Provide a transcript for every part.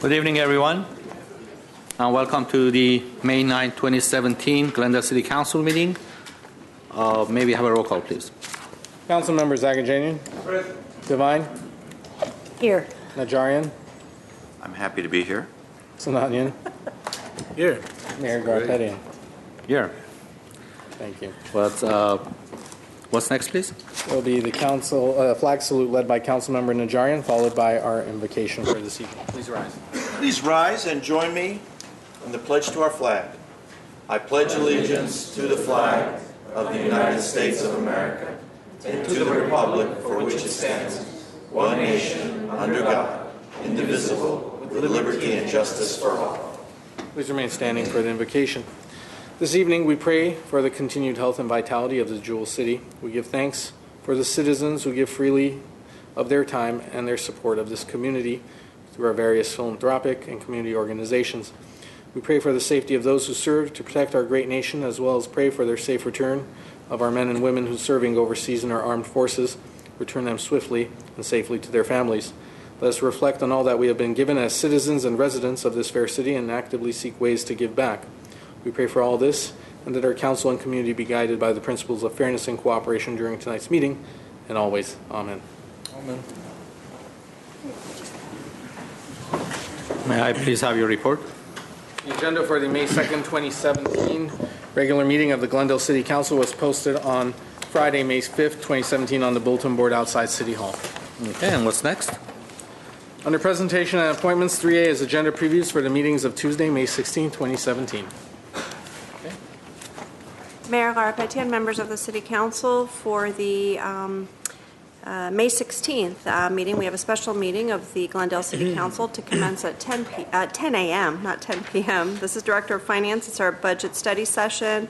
Good evening, everyone, and welcome to the May 9, 2017 Glendale City Council meeting. May we have a roll call, please? Council members Agajanian. Devine. Here. Najarian. I'm happy to be here. Sanatyan. Here. Mayor Garpetian. Here. Thank you. What's next, please? It will be the council flag salute led by Councilmember Najarian, followed by our invocation for this evening. Please rise. Please rise and join me in the pledge to our flag. I pledge allegiance to the flag of the United States of America and to the republic for which it stands, one nation, under God, indivisible, with liberty and justice for all. Please remain standing for the invocation. This evening, we pray for the continued health and vitality of the Jewel City. We give thanks for the citizens who give freely of their time and their support of this community through our various philanthropic and community organizations. We pray for the safety of those who serve to protect our great nation, as well as pray for their safe return of our men and women who serving overseas in our armed forces. Return them swiftly and safely to their families. Let us reflect on all that we have been given as citizens and residents of this fair city and actively seek ways to give back. We pray for all this, and that our council and community be guided by the principles of fairness and cooperation during tonight's meeting, and always. Amen. Amen. May I please have your report? The agenda for the May 2nd, 2017 regular meeting of the Glendale City Council was posted on Friday, May 5th, 2017 on the bulletin board outside City Hall. Okay, and what's next? Under presentation and appointments, 3A is agenda previews for the meetings of Tuesday, May 16, 2017. Mayor Garpetian, members of the City Council, for the May 16th meeting, we have a special meeting of the Glendale City Council to commence at 10 a.m., not 10 p.m. This is Director of Finance. It's our budget study session.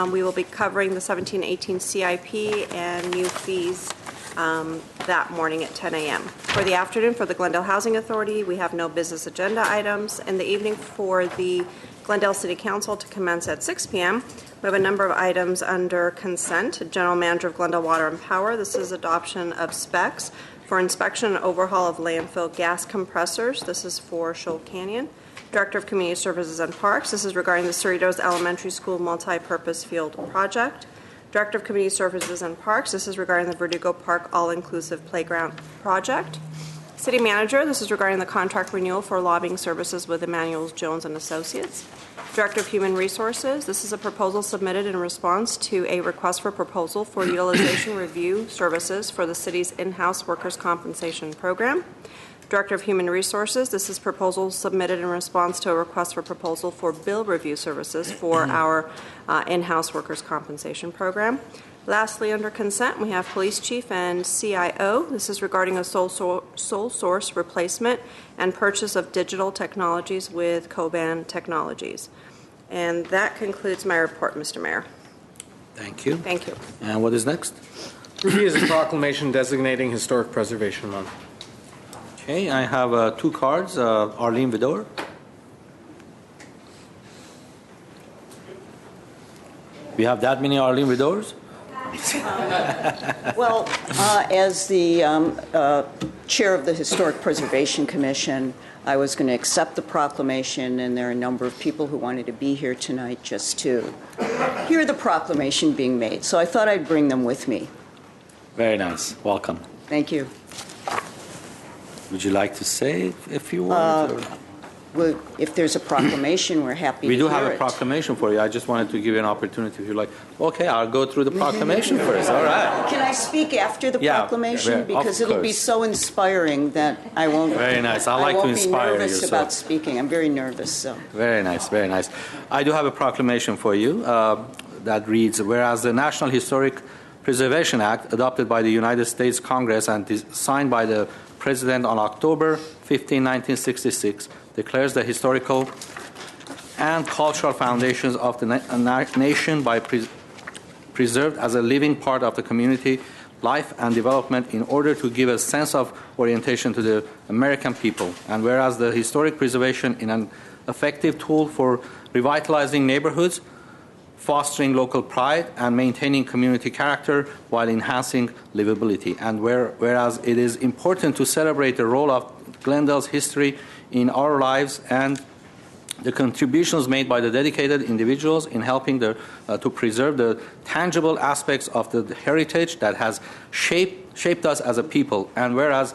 We will be covering the 17-18 CIP and new fees that morning at 10 a.m. For the afternoon, for the Glendale Housing Authority, we have no business agenda items. In the evening, for the Glendale City Council to commence at 6 p.m., we have a number of items under consent. General Manager of Glendale Water and Power. This is adoption of specs for inspection and overhaul of landfill gas compressors. This is for Shoal Canyon. Director of Community Services and Parks. This is regarding the Cerritos Elementary School Multi-Purpose Field Project. Director of Community Services and Parks. This is regarding the Verdugo Park All-Inclusive Playground Project. City Manager. This is regarding the contract renewal for lobbying services with Emmanuel Jones and Associates. Director of Human Resources. This is a proposal submitted in response to a request for proposal for utilization review services for the city's in-house workers' compensation program. Director of Human Resources. This is proposal submitted in response to a request for proposal for bill review services for our in-house workers' compensation program. Lastly, under consent, we have Police Chief and CIO. This is regarding a sole source replacement and purchase of digital technologies with Coban Technologies. And that concludes my report, Mr. Mayor. Thank you. Thank you. And what is next? Ruby is a proclamation designating Historic Preservation Month. Okay, I have two cards. Arlene Vidor. We have that many Arlene Vidors? Well, as the chair of the Historic Preservation Commission, I was going to accept the proclamation, and there are a number of people who wanted to be here tonight just to hear the proclamation being made. So I thought I'd bring them with me. Very nice. Welcome. Thank you. Would you like to say a few words? Well, if there's a proclamation, we're happy to hear it. We do have a proclamation for you. I just wanted to give you an opportunity if you're like, okay, I'll go through the proclamation first. All right. Can I speak after the proclamation? Because it'll be so inspiring that I won't. Very nice. I like to inspire you. I won't be nervous about speaking. I'm very nervous. So. Very nice. Very nice. I do have a proclamation for you that reads, whereas the National Historic Preservation Act, adopted by the United States Congress and signed by the President on October 15, 1966, declares the historical and cultural foundations of the nation by preserved as a living part of the community life and development in order to give a sense of orientation to the American people. And whereas the historic preservation is an effective tool for revitalizing neighborhoods, fostering local pride, and maintaining community character while enhancing livability. And whereas it is important to celebrate the role of Glendale's history in our lives and the contributions made by the dedicated individuals in helping to preserve the tangible aspects of the heritage that has shaped us as a people. And whereas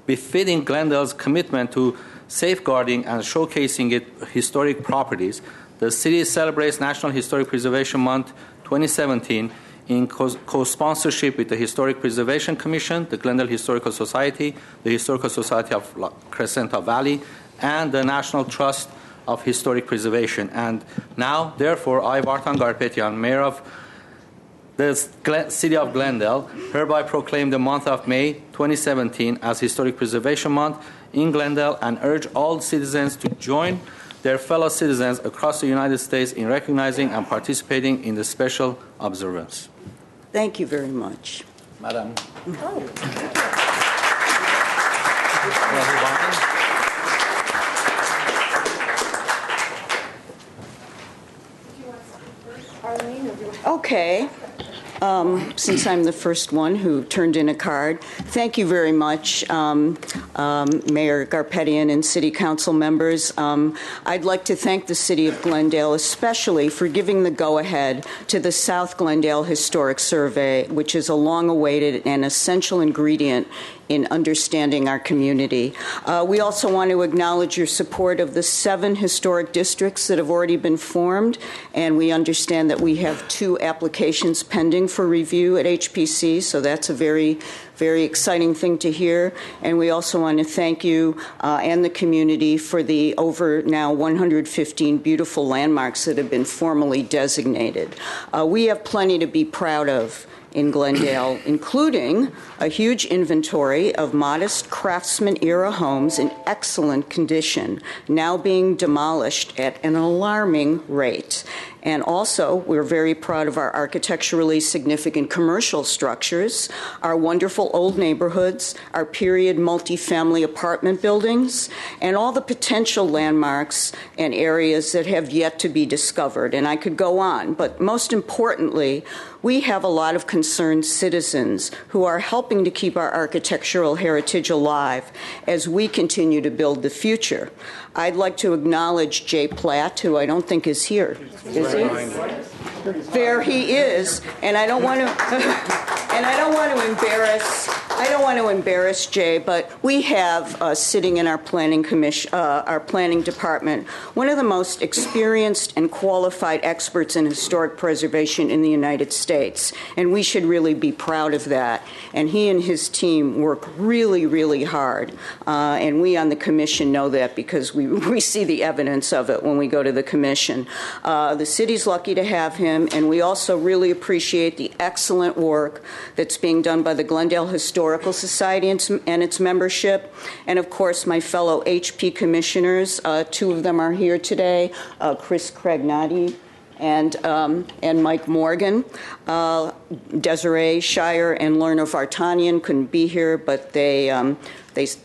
befitting Glendale's commitment to safeguarding and showcasing its historic properties, the city celebrates National Historic Preservation Month 2017 in co-sponsorship with the Historic Preservation Commission, the Glendale Historical Society, the Historical Society of Crescenta Valley, and the National Trust of Historic Preservation. And now, therefore, I, Vartan Garpetian, Mayor of the City of Glendale, hereby proclaim the month of May 2017 as Historic Preservation Month in Glendale and urge all citizens to join their fellow citizens across the United States in recognizing and participating in the special observance. Thank you very much. Madam. Okay. Since I'm the first one who turned in a card, thank you very much, Mayor Garpetian and City Council members. I'd like to thank the City of Glendale especially for giving the go-ahead to the South Glendale Historic Survey, which is a long-awaited and essential ingredient in understanding our community. We also want to acknowledge your support of the 7 historic districts that have already been formed, and we understand that we have 2 applications pending for review at HPC, so that's a very, very exciting thing to hear. And we also want to thank you and the community for the over now 115 beautiful landmarks that have been formally designated. We have plenty to be proud of in Glendale, including a huge inventory of modest craftsman-era homes in excellent condition, now being demolished at an alarming rate. And also, we're very proud of our architecturally significant commercial structures, our wonderful old neighborhoods, our period multifamily apartment buildings, and all the potential landmarks and areas that have yet to be discovered. And I could go on, but most importantly, we have a lot of concerned citizens who are helping to keep our architectural heritage alive as we continue to build the future. I'd like to acknowledge Jay Platt, who I don't think is here. Is he? There he is, and I don't want to embarrass Jay, but we have sitting in our planning commission, our planning department, one of the most experienced and qualified experts in historic preservation in the United States, and we should really be proud of that. And he and his team work really, really hard, and we on the commission know that because we see the evidence of it when we go to the commission. The city's lucky to have him, and we also really appreciate the excellent work that's being done by the Glendale Historical Society and its membership, and of course my fellow HP commissioners. 2 of them are here today, Chris Craignati and Mike Morgan. Desiree Shire and Lerna Vartanian couldn't be here, but they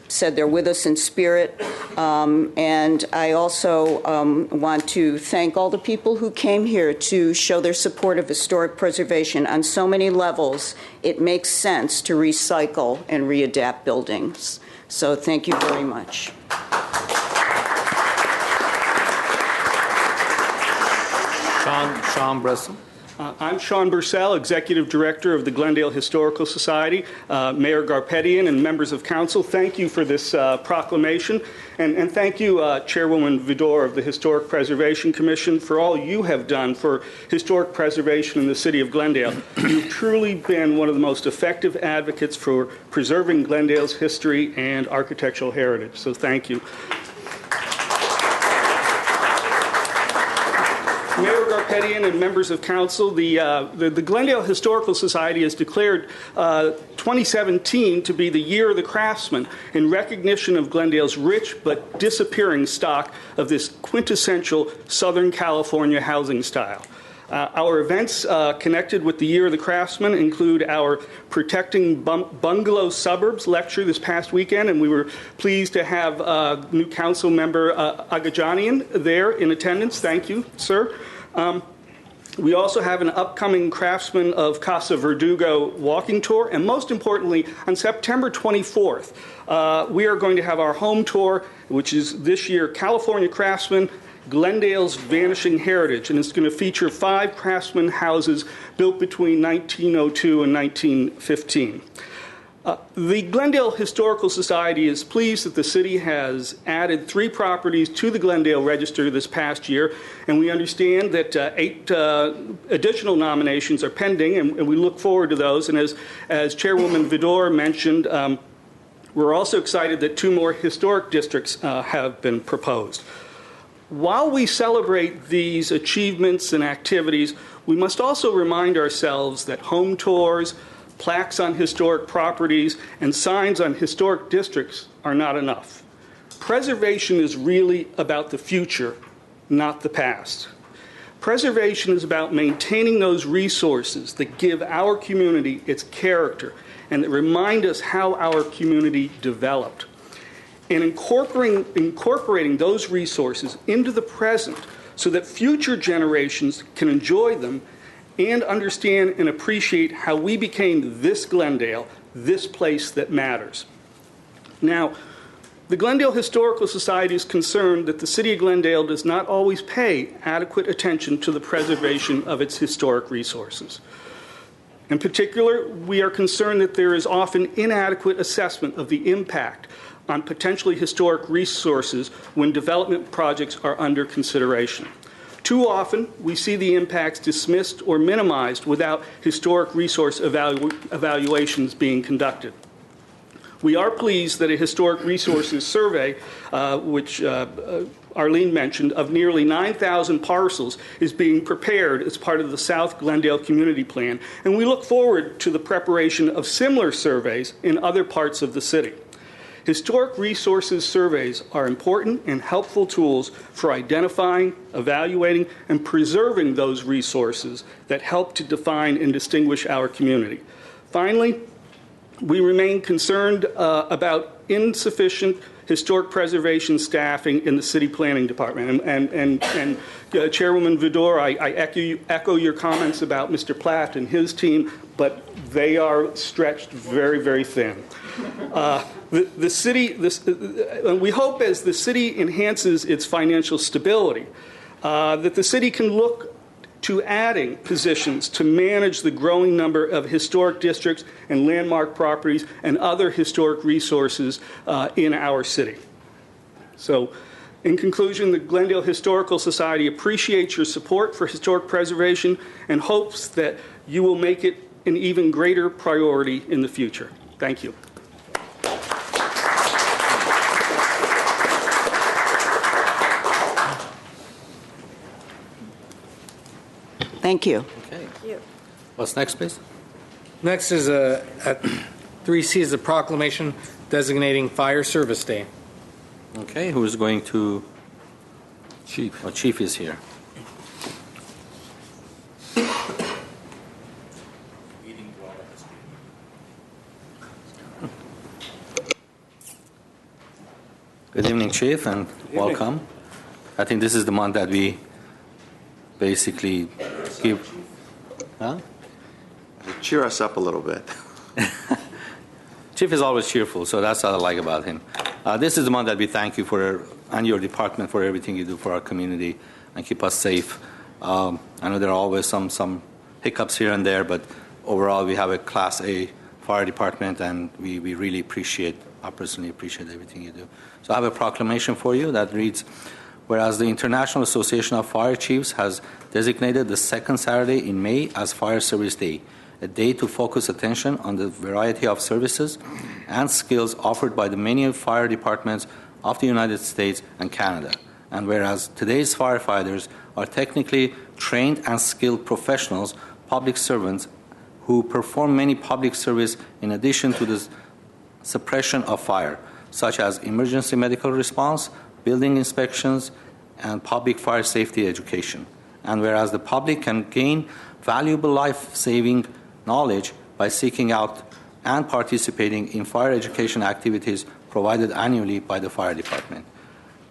said they're with us in spirit. And I also want to thank all the people who came here to show their support of historic preservation. On so many levels, it makes sense to recycle and readapt buildings. So thank you very much. Sean Bressel. I'm Sean Bursell, Executive Director of the Glendale Historical Society. Mayor Garpetian and members of council, thank you for this proclamation. And thank you, Chairwoman Vidor of the Historic Preservation Commission, for all you have done for historic preservation in the city of Glendale. You've truly been one of the most effective advocates for preserving Glendale's history and architectural heritage. So thank you. Mayor Garpetian and members of council, the Glendale Historical Society has declared 2017 to be the year of the craftsman in recognition of Glendale's rich but disappearing stock of this quintessential Southern California housing style. Our events connected with the Year of the Craftsman include our Protecting Bungalow Suburbs lecture this past weekend, and we were pleased to have new council member Agajanian there in attendance. Thank you, sir. We also have an upcoming Craftsman of Casa Verdugo walking tour, and most importantly, on September 24th, we are going to have our home tour, which is this year California Craftsman, Glendale's Vanishing Heritage, and it's going to feature 5 craftsman houses built between 1902 and 1915. The Glendale Historical Society is pleased that the city has added 3 properties to the Glendale Register this past year, and we understand that 8 additional nominations are pending, and we look forward to those. And as Chairwoman Vidor mentioned, we're also excited that 2 more historic districts have been proposed. While we celebrate these achievements and activities, we must also remind ourselves that home tours, plaques on historic properties, and signs on historic districts are not enough. Preservation is really about the future, not the past. Preservation is about maintaining those resources that give our community its character and that remind us how our community developed. And incorporating those resources into the present so that future generations can enjoy them and understand and appreciate how we became this Glendale, this place that matters. Now, the Glendale Historical Society is concerned that the City of Glendale does not always pay adequate attention to the preservation of its historic resources. In particular, we are concerned that there is often inadequate assessment of the impact on potentially historic resources when development projects are under consideration. Too often, we see the impacts dismissed or minimized without historic resource evaluations being conducted. We are pleased that a historic resources survey, which Arlene mentioned, of nearly 9,000 parcels is being prepared as part of the South Glendale Community Plan, and we look forward to the preparation of similar surveys in other parts of the city. Historic resources surveys are important and helpful tools for identifying, evaluating, and preserving those resources that help to define and distinguish our community. Finally, we remain concerned about insufficient historic preservation staffing in the city planning department. And Chairwoman Vidor, I echo your comments about Mr. Platt and his team, but they are stretched very, very thin. The city, we hope as the city enhances its financial stability, that the city can look to adding positions to manage the growing number of historic districts and landmark properties and other historic resources in our city. So, in conclusion, the Glendale Historical Society appreciates your support for historic preservation and hopes that you will make it an even greater priority in the future. Thank you. Thank you. Okay. Thank you. What's next, please? Next is at 3C is a proclamation designating Fire Service Day. Okay, who is going to? Chief. Oh, Chief is here. Good evening, Chief, and welcome. I think this is the month that we basically give. Huh? Cheer us up a little bit. Chief is always cheerful, so that's what I like about him. This is the month that we thank you for and your department for everything you do for our community and keep us safe. I know there are always some hiccups here and there, but overall we have a Class A fire department, and we really appreciate, I personally appreciate everything you do. So I have a proclamation for you that reads, whereas the International Association of Fire Chiefs has designated the second Saturday in May as Fire Service Day, a day to focus attention on the variety of services and skills offered by the many fire departments of the United States and Canada. And whereas today's firefighters are technically trained and skilled professionals, public servants who perform many public service in addition to the suppression of fire, such as emergency medical response, building inspections, and public fire safety education. And whereas the public can gain valuable life-saving knowledge by seeking out and participating in fire education activities provided annually by the fire department.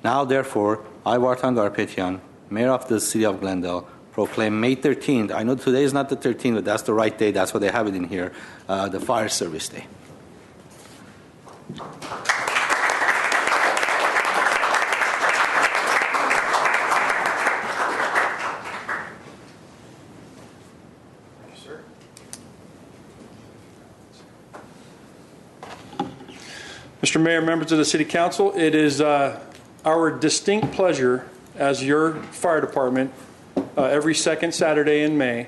Now, therefore, I, Vartan Garpetian, Mayor of the City of Glendale, proclaim May 13th. I know today is not the 13th, but that's the right day. That's why they have it in here, the Fire Service Day. Mr. Mayor, members of the City Council, it is our distinct pleasure as your fire department every second Saturday in May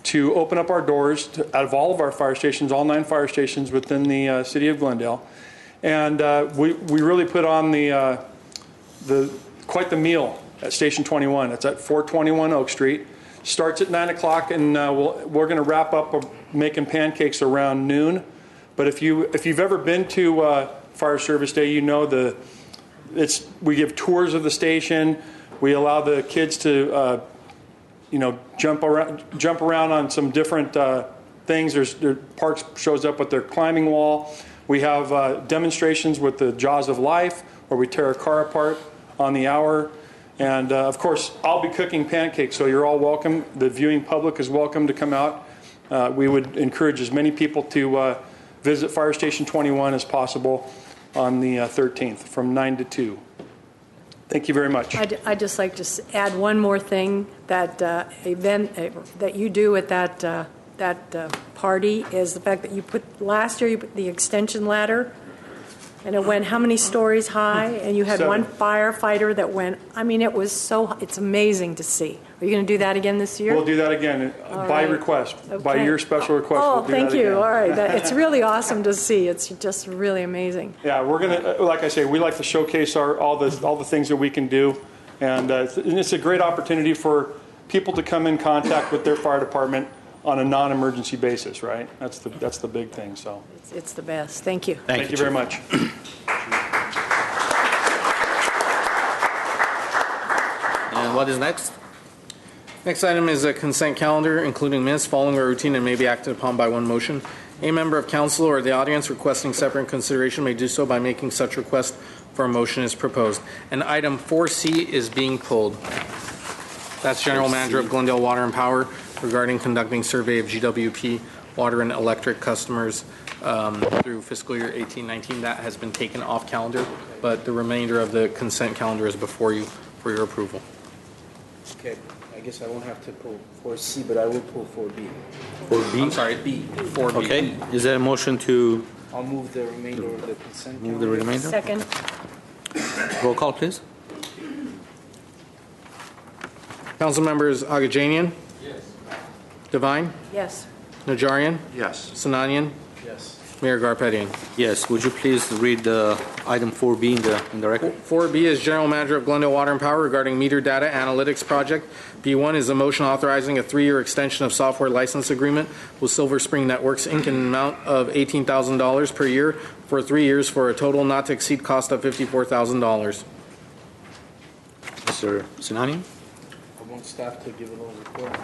to open up our doors out of all of our fire stations, all 9 fire stations within the city of Glendale. And we really put on quite the meal at Station 21. It's at 421 Oak Street. Starts at 9 o'clock, and we're going to wrap up making pancakes around noon. But if you've ever been to Fire Service Day, you know we give tours of the station. We allow the kids to jump around on some different things. Parks shows up with their climbing wall. We have demonstrations with the Jaws of Life, where we tear a car apart on the hour. And of course, I'll be cooking pancakes, so you're all welcome. The viewing public is welcome to come out. We would encourage as many people to visit Fire Station 21 as possible on the 13th from 9 to 2. Thank you very much. I'd just like to add one more thing. That event that you do at that party is the fact that last year you put the extension ladder, and it went how many stories high, and you had 7. one firefighter that went, it's amazing to see. Are you going to do that again this year? We'll do that again by request, by your special request. Oh, we'll do thank that you. again. All right. It's really awesome to see. It's just really amazing. Yeah, we're going to, like I say, we like to showcase all the things that we can do. And it's a great opportunity for people to come in contact with their fire department on a non-emergency basis, right? That's the big thing. So it's the best. Thank you. Thank you very much. And what is next? Next item is a consent calendar, including minutes following a routine and may be acted upon by one motion. A member of council or the audience requesting separate consideration may do so by making such request for a motion as proposed. And item 4C is being pulled. That's General Manager of Glendale Water and Power regarding conducting survey of GWP water and electric customers through fiscal year 18-19. That has been taken off calendar, but the remainder of the consent calendar is before you for your approval. Okay, I guess I won't have to pull 4C, but I will pull 4B. 4B? I'm sorry, B. 4B. Okay. Is there a motion to I'll move the remainder of the consent move the calendar. remainder? Second. Roll call, please. Council members Agajanian? Yes. Devine? Yes. Najarian? Yes. Sinanian? Yes. Mayor Garpetian. Yes. Would you please read the item 4B in the record? 4B is General Manager of Glendale Water and Power regarding meter data analytics project. B1 is a motion authorizing a 3-year extension of software license agreement with Silver Spring Networks, Inc. in an amount of $18,000 per year for 3 years for a total not to exceed cost of $54,000. Mr. Sinani? I want staff to give a little report.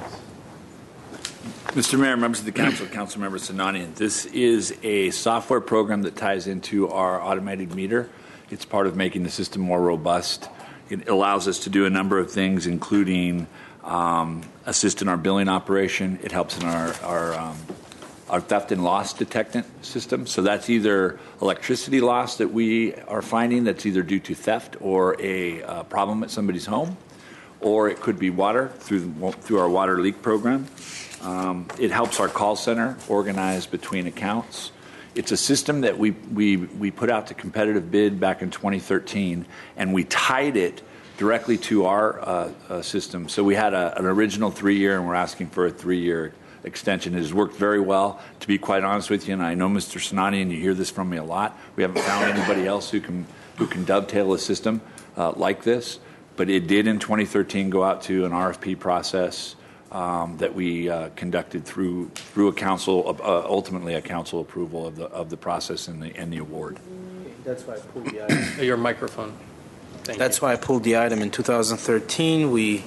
Mr. Mayor, members of the council, Councilmember Sinanian, this is a software program that ties into our automated meter. It's part of making the system more robust. It allows us to do a number of things, including assist in our billing operation. It helps in our theft and loss detectant system. So that's either electricity loss that we are finding that's either due to theft or a problem at somebody's home, or it could be water through our water leak program. It helps our call center organize between accounts. It's a system that we put out to competitive bid back in 2013, and we tied it directly to our system. So we had an original 3-year, and we're asking for a 3-year extension. It has worked very well, to be quite honest with you, and I know Mr. Sinani, and you hear this from me a lot. We haven't found anybody else who can dovetail a system like this, but it did in 2013 go out to an RFP process that we conducted through a council, ultimately a council approval of the process and the award. That's why I pulled the item. Your microphone. That's why I pulled the item in 2013. We,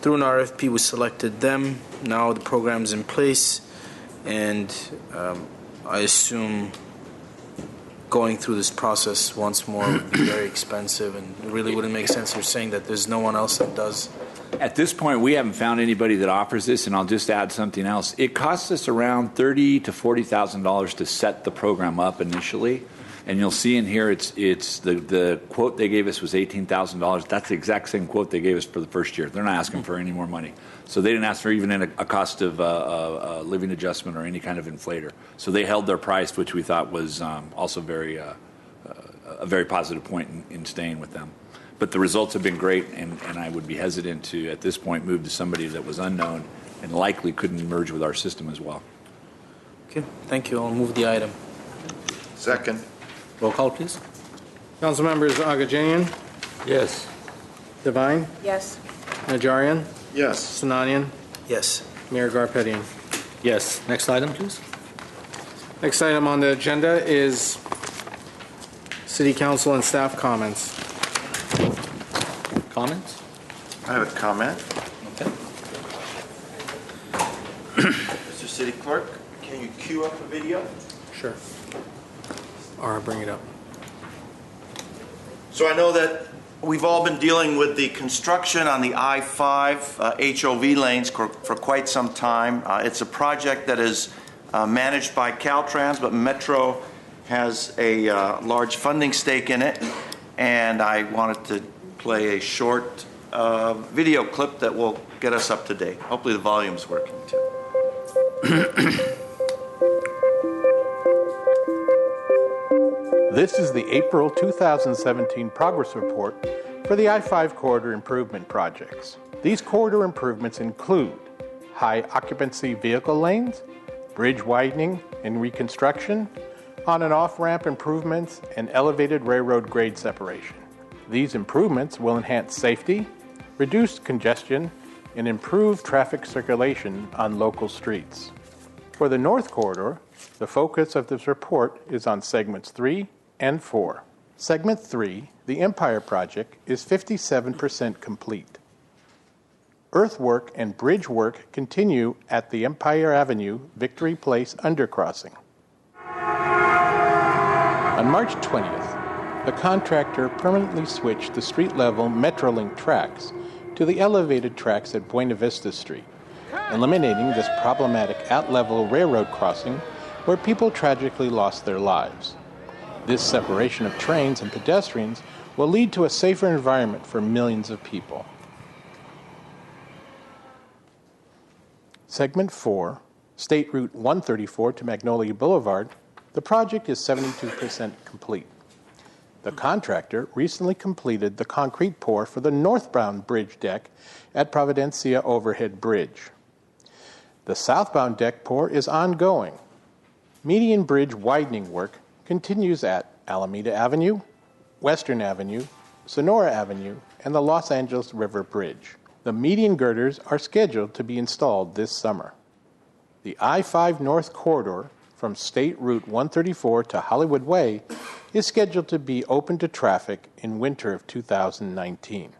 through an RFP, we selected them. Now the program's in place, and I assume going through this process once more would be very expensive, and it really wouldn't make sense. You're saying that there's no one else that does At this point, we haven't found anybody that offers this, and I'll just add something else. It costs us around $30,000 to $40,000 to set the program up initially, and you'll see in here it's the quote they gave us was $18,000. That's the exact same quote they gave us for the first year. They're not asking for any more money, so they didn't ask for even a cost of living adjustment or any kind of inflator. So they held their price, which we thought was also a very positive point in staying with them. But the results have been great, and I would be hesitant to, at this point, move to somebody that was unknown and likely couldn't merge with our system as well. Okay, thank you. I'll move the item. Second. Roll call, please. Council members Agajanian, Yes. Devine, Yes. Najarian, Yes. Sinanian, Yes. Mayor Garpetian. Yes. Next item, please. Next item on the agenda is City Council and staff comments. Comments? I have a comment. Okay. Mr. City Clerk, can you cue up the video? Sure. Or bring it up. So I know that we've all been dealing with the construction on the I-5 HOV lanes for quite some time. It's a project that is managed by Caltrans, but Metro has a large funding stake in it, and I wanted to play a short video clip that will get us up to date. Hopefully the volume's working too. This is the April 2017 progress report for the I-5 corridor improvement projects. These corridor improvements include high occupancy vehicle lanes, bridge widening and reconstruction, on and off ramp improvements, and elevated railroad grade separation. These improvements will enhance safety, reduce congestion, and improve traffic circulation on local streets. For the North Corridor, the focus of this report is on segments 3 and 4. Segment 3, the Empire Project, is 57% complete. Earthwork and bridge work continue at the Empire Avenue Victory Place undercrossing. On March 20th, the contractor permanently switched the street-level Metrolink tracks to the elevated tracks at Buena Vista Street, eliminating this problematic at-level railroad crossing where people tragically lost their lives. This separation of trains and pedestrians will lead to a safer environment for millions of people. Segment 4, State Route 134 to Magnolia Boulevard, the project is 72% complete. The contractor recently completed the concrete pour for the northbound bridge deck at Providencia Overhead Bridge. The southbound deck pour is ongoing. Median bridge widening work continues at Alameda Avenue, Western Avenue, Sonora Avenue, and the Los Angeles River Bridge. The median girders are scheduled to be installed this summer. The I-5 North Corridor from State Route 134 to Hollywood Way is scheduled to be open to traffic in winter of 2019.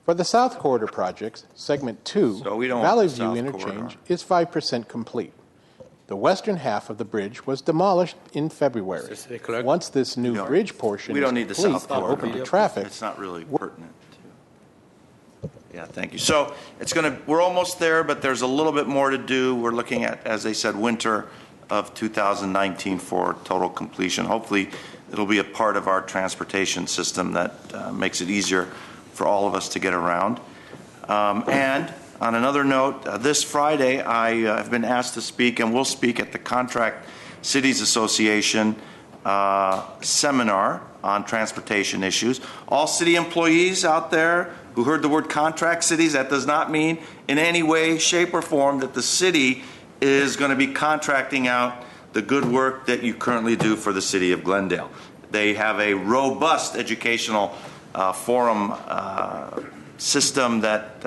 For the South Corridor projects, Segment 2, Valley View Interchange, is 5% complete. The western half of the bridge was demolished in February. Once this new bridge portion is complete and open to traffic, it's not really pertinent. Yeah, thank you. So we're almost there, but there's a little bit more to do. We're looking at, as they said, winter of 2019 for total completion. Hopefully, it'll be a part of our transportation system that makes it easier for all of us to get around. And on another note, this Friday, I have been asked to speak, and will speak at the Contract Cities Association seminar on transportation issues. All city employees out there who heard the word contract cities, that does not mean in any way, shape, or form that the city is going to be contracting out the good work that you currently do for the city of Glendale. They have a robust educational forum system that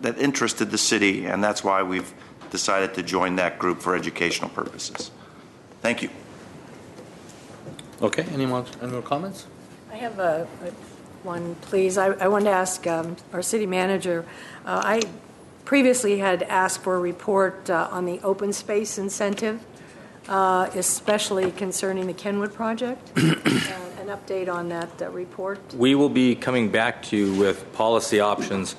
that interested the city, and that's why we've decided to join that group for educational purposes. Thank you. Okay, any more comments? I have one, please. I wanted to ask our city manager. I previously had asked for a report on the open space incentive, especially concerning the Kenwood project. And an update on that report? We will be coming back to you with policy options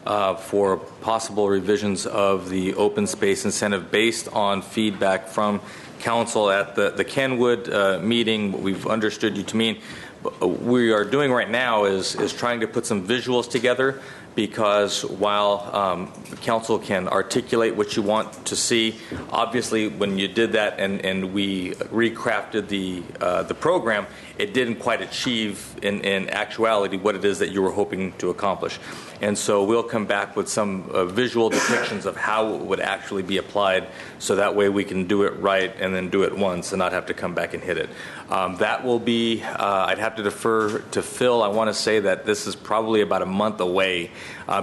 for possible revisions of the open space incentive based on feedback from council at the Kenwood meeting. What we've understood you to mean, what we are doing right now is trying to put some visuals together, because while council can articulate what you want to see, obviously when you did that and we recrafted the program, it didn't quite achieve in actuality what it is that you were hoping to accomplish. And so we'll come back with some visual depictions of how it would actually be applied, so that way we can do it right and then do it once and not have to come back and hit it. That will be, I'd have to defer to Phil. I want to say that this is probably about a month away,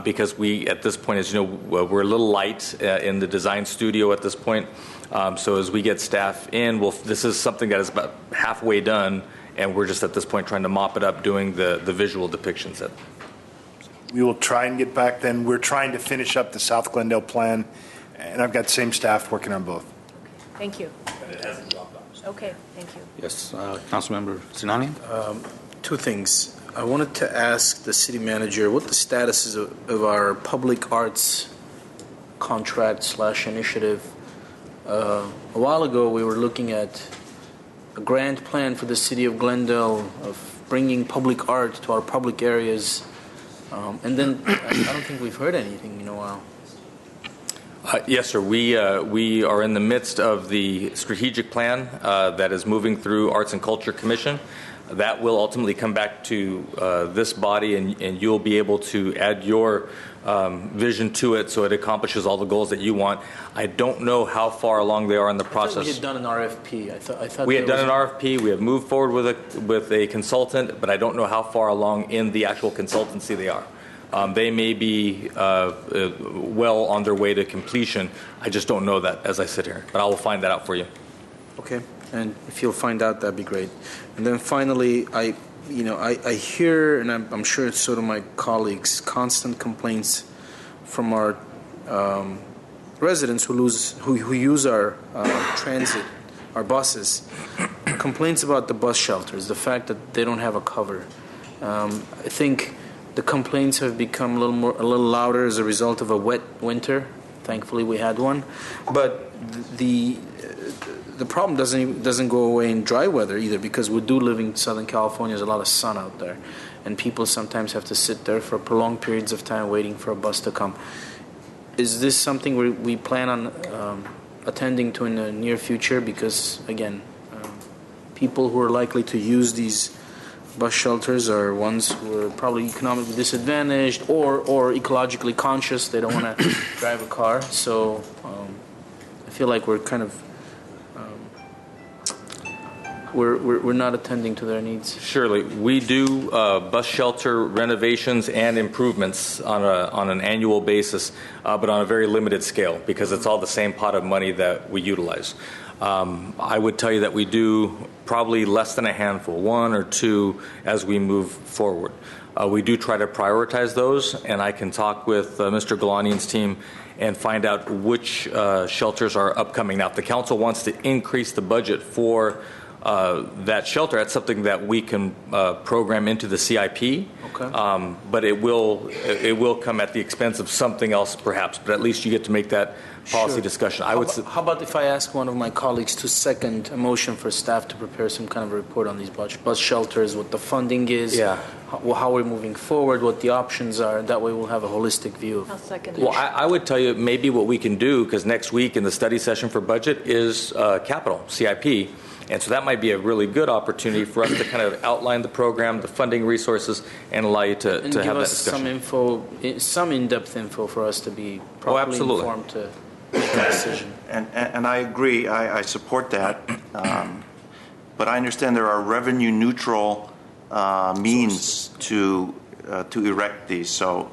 because we, at this point, as you know, we're a little light in the design studio at this point. So as we get staff in, this is something that is about halfway done, and we're just at this point trying to mop it up, doing the visual depictions. We will try and get back then. We're trying to finish up the South Glendale plan, and I've got the same staff working on both. Thank you. Okay, thank you. Yes, Councilmember Sinani? Two things. I wanted to ask the city manager what the status is of our public arts contract / initiative. A while ago, we were looking at a grand plan for the city of Glendale of bringing public art to our public areas. And then I don't think we've heard anything in a while. Yes, sir. We are in the midst of the strategic plan that is moving through Arts and Culture Commission. That will ultimately come back to this body, and you'll be able to add your vision to it so it accomplishes all the goals that you want. I don't know how far along they are in the process. I thought we had done an RFP. I thought we had done an RFP. We have moved forward with a consultant, but I don't know how far along in the actual consultancy they are. They may be well on their way to completion. I just don't know that as I sit here, but I will find that out for you. Okay, and if you'll find out, that'd be great. And then finally, I hear, and I'm sure it's so do my colleagues, constant complaints from our residents who use our transit, our buses. Complaints about the bus shelters, the fact that they don't have a cover. I think the complaints have become a little louder as a result of a wet winter. Thankfully, we had one, but the problem doesn't go away in dry weather either, because we do live in Southern California. There's a lot of sun out there, and people sometimes have to sit there for prolonged periods of time waiting for a bus to come. Is this something we plan on attending to in the near future? Because again, people who are likely to use these bus shelters are ones who are probably economically disadvantaged or ecologically conscious. They don't want to drive a car. So I feel like we're kind of we're not attending to their needs. Surely, we do bus shelter renovations and improvements on an annual basis, but on a very limited scale, because it's all the same pot of money that we utilize. I would tell you that we do probably less than a handful, one or two, as we move forward. We do try to prioritize those, and I can talk with Mr. Galanian's team and find out which shelters are upcoming. Now, if the council wants to increase the budget for that shelter, that's something that we can program into the CIP. Okay. But it will come at the expense of something else, perhaps. But at least you get to make that policy discussion. How about if I ask one of my colleagues to second a motion for staff to prepare some kind of a report on these bus shelters, what the funding is, how we're moving forward, what the options are, and that way we'll have a holistic view. I'll second. Well, I would tell you maybe what we can do, because next week in the study session for budget is capital, CIP. And so that might be a really good opportunity for us to kind of outline the program, the funding resources, and allow you to have that discussion. And give us some in-depth info for us to be properly informed to make a decision. And I agree. I support that. But I understand there are revenue neutral means to erect these. So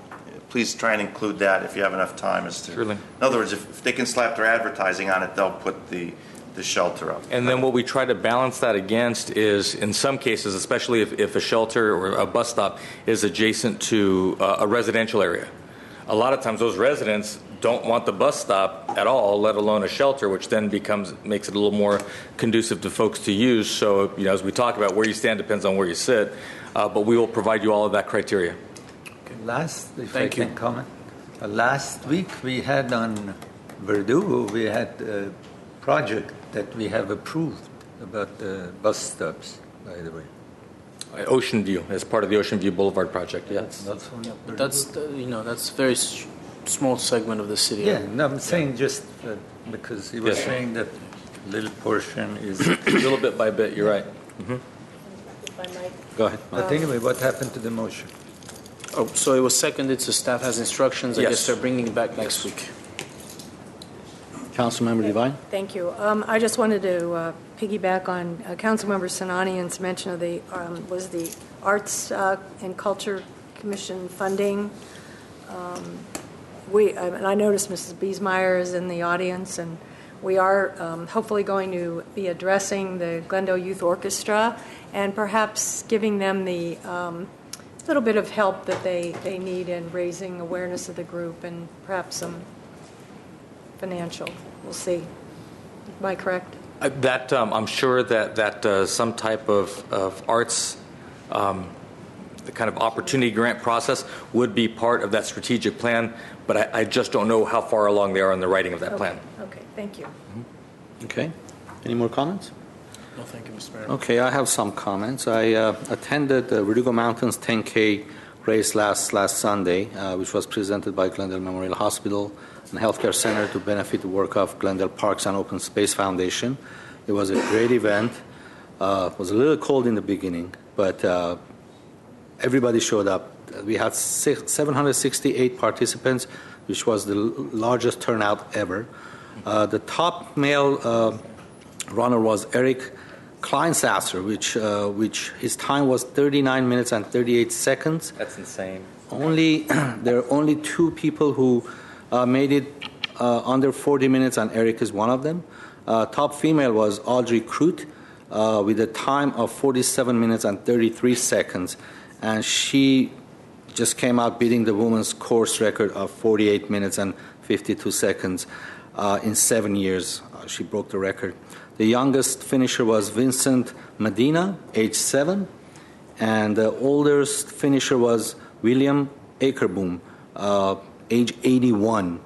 please try and include that if you have enough time. Surely. In other words, if they can slap their advertising on it, they'll put the shelter up. And then what we try to balance that against is, in some cases, especially if a shelter or a bus stop is adjacent to a residential area, a lot of times those residents don't want the bus stop at all, let alone a shelter, which then makes it a little more conducive to folks to use. So, as we talk about, where you stand depends on where you sit, but we will provide you all of that criteria. If I can comment. Last week we had on Verdugo, we had a project that we have approved about the bus stops, by the way. Ocean View, as part of the Ocean View Boulevard project, yes. That's a very small segment of the city. Yeah, no, I'm saying just because he was saying that little portion is little bit by bit. You're right. Mm-hmm. If I might. Go ahead. But anyway, what happened to the motion? Oh, so it was seconded, so staff has instructions. I guess they're bringing it back next week. Councilmember Devine? Thank you. I just wanted to piggyback on Councilmember Sinanian's mention of the Arts and Culture Commission funding. And I noticed Mrs. Biesmeyer is in the audience, and we are hopefully going to be addressing the Glendale Youth Orchestra and perhaps giving them the little bit of help that they need in raising awareness of the group and perhaps some financial. We'll see. Am I correct? I'm sure that some type of arts the kind of opportunity grant process would be part of that strategic plan, but I just don't know how far along they are in the writing of that plan. Okay, thank you. Mm-hmm. Okay. Any more comments? No, thank you, Mr. Mayor. Okay, I have some comments. I attended the Verdugo Mountains 10K race last Sunday, which was presented by Glendale Memorial Hospital and Healthcare Center to benefit the work of Glendale Parks and Open Space Foundation. It was a great event. It was a little cold in the beginning, but everybody showed up. We had 768 participants, which was the largest turnout ever. The top male runner was Eric Kleinsasser, which his time was 39 minutes and 38 seconds. That's insane. There are only two people who made it under 40 minutes, and Eric is one of them. Top female was Audrey Crute with a time of 47 minutes and 33 seconds, and she just came out beating the women's course record of 48 minutes and 52 seconds in 7 years. She broke the record. The youngest finisher was Vincent Medina, age 7, and the oldest finisher was William Akerboom, age 81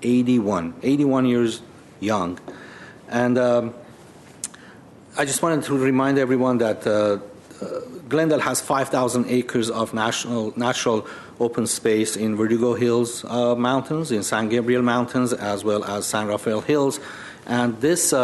years young. And I just wanted to remind everyone that Glendale has 5,000 acres of natural open space in Verdugo Hills Mountains, in San Gabriel Mountains, as well as San Rafael Hills. And this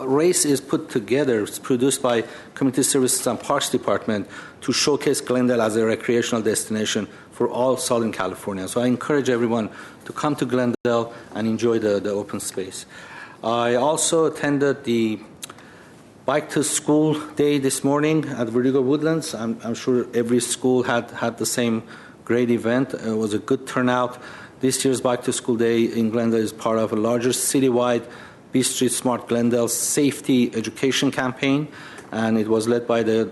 race is put together, it's produced by Community Services and Parks Department to showcase Glendale as a recreational destination for all Southern California. So I encourage everyone to come to Glendale and enjoy the open space. I also attended the Bike to School Day this morning at Verdugo Woodlands. I'm sure every school had the same great event. It was a good turnout. This year's Bike to School Day in Glendale is part of a larger citywide B Street Smart Glendale safety education campaign, and it was led by the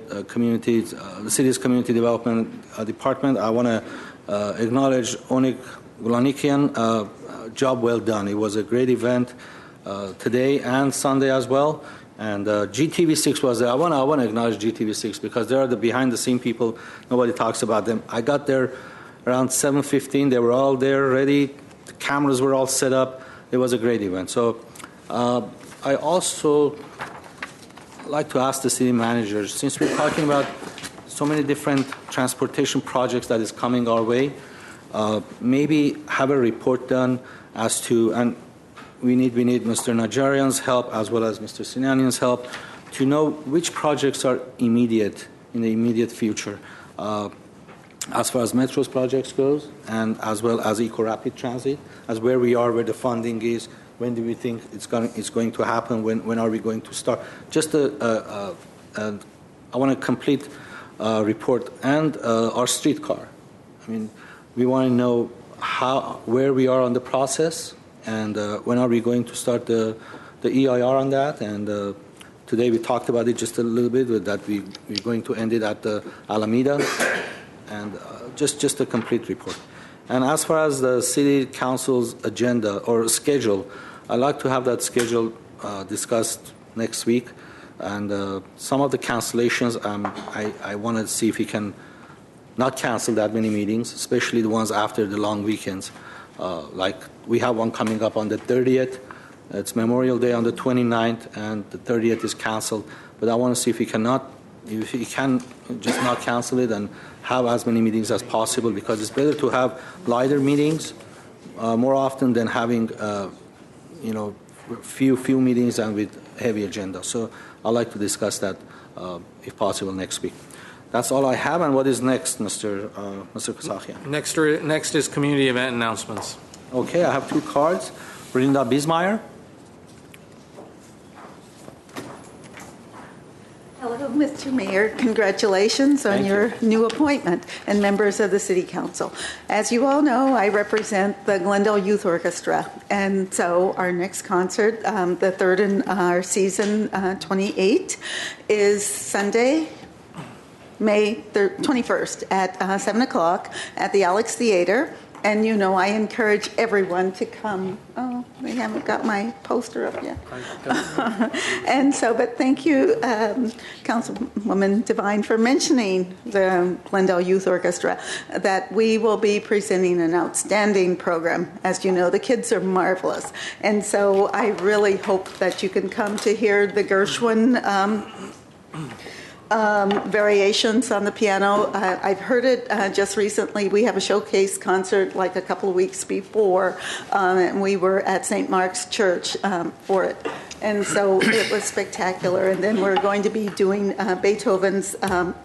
city's community development department. I want to acknowledge Onik Gulanikian. Job well done. It was a great event today and Sunday as well. And GTV6 was there. I want to acknowledge GTV6 because they are the behind-the-scene people. Nobody talks about them. I got there around 7:15. They were all there, ready. The cameras were all set up. It was a great event. So I also like to ask the city managers, since we're talking about so many different transportation projects that is coming our way, maybe have a report done as to, and we need Mr. Najarian's help as well as Mr. Sinanian's help to know which projects are immediate in the immediate future, as far as Metro's projects goes, and as well as Eco-Rapid Transit, as where we are, where the funding is, when do we think it's going to happen, when are we going to start? Just I want a complete report, and our streetcar. I mean, we want to know where we are on the process, and when are we going to start the EIR on that? And today we talked about it just a little bit, that we're going to end it at the Alameda, and just a complete report. And as far as the city council's agenda or schedule, I'd like to have that schedule discussed next week. And some of the cancellations, I want to see if we can not cancel that many meetings, especially the ones after the long weekends. Like we have one coming up on the 30th. It's Memorial Day on the 29th, and the 30th is canceled. But I want to see if we can just not cancel it and have as many meetings as possible, because it's better to have lighter meetings more often than having few meetings and with heavy agenda. So I'd like to discuss that if possible next week. That's all I have. And what is next, Mr. Kasakian? Next is community event announcements. Okay, I have two cards. Linda Bismeyer. Hello, Mr. Mayor. Congratulations on your new appointment and members of the City Council. As you all know, I represent the Glendale Youth Orchestra, and so our next concert, the third in our season 28, is Sunday, May 21st at 7 o'clock at the Alex Theater. And I encourage everyone to come. Oh, they haven't got my poster up yet. And so, but thank you, Councilwoman Devine, for mentioning the Glendale Youth Orchestra, that we will be presenting an outstanding program. As you know, the kids are marvelous. And so I really hope that you can come to hear the Gershwin variations on the piano. I've heard it just recently. We have a showcase concert like a couple of weeks before, and we were at St. Mark's Church for it. And so it was spectacular. And then we're going to be doing Beethoven's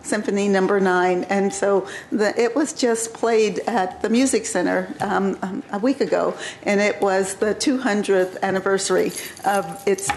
Symphony No. 9. And so it was just played at the Music Center a week ago. And it was the 200th anniversary of its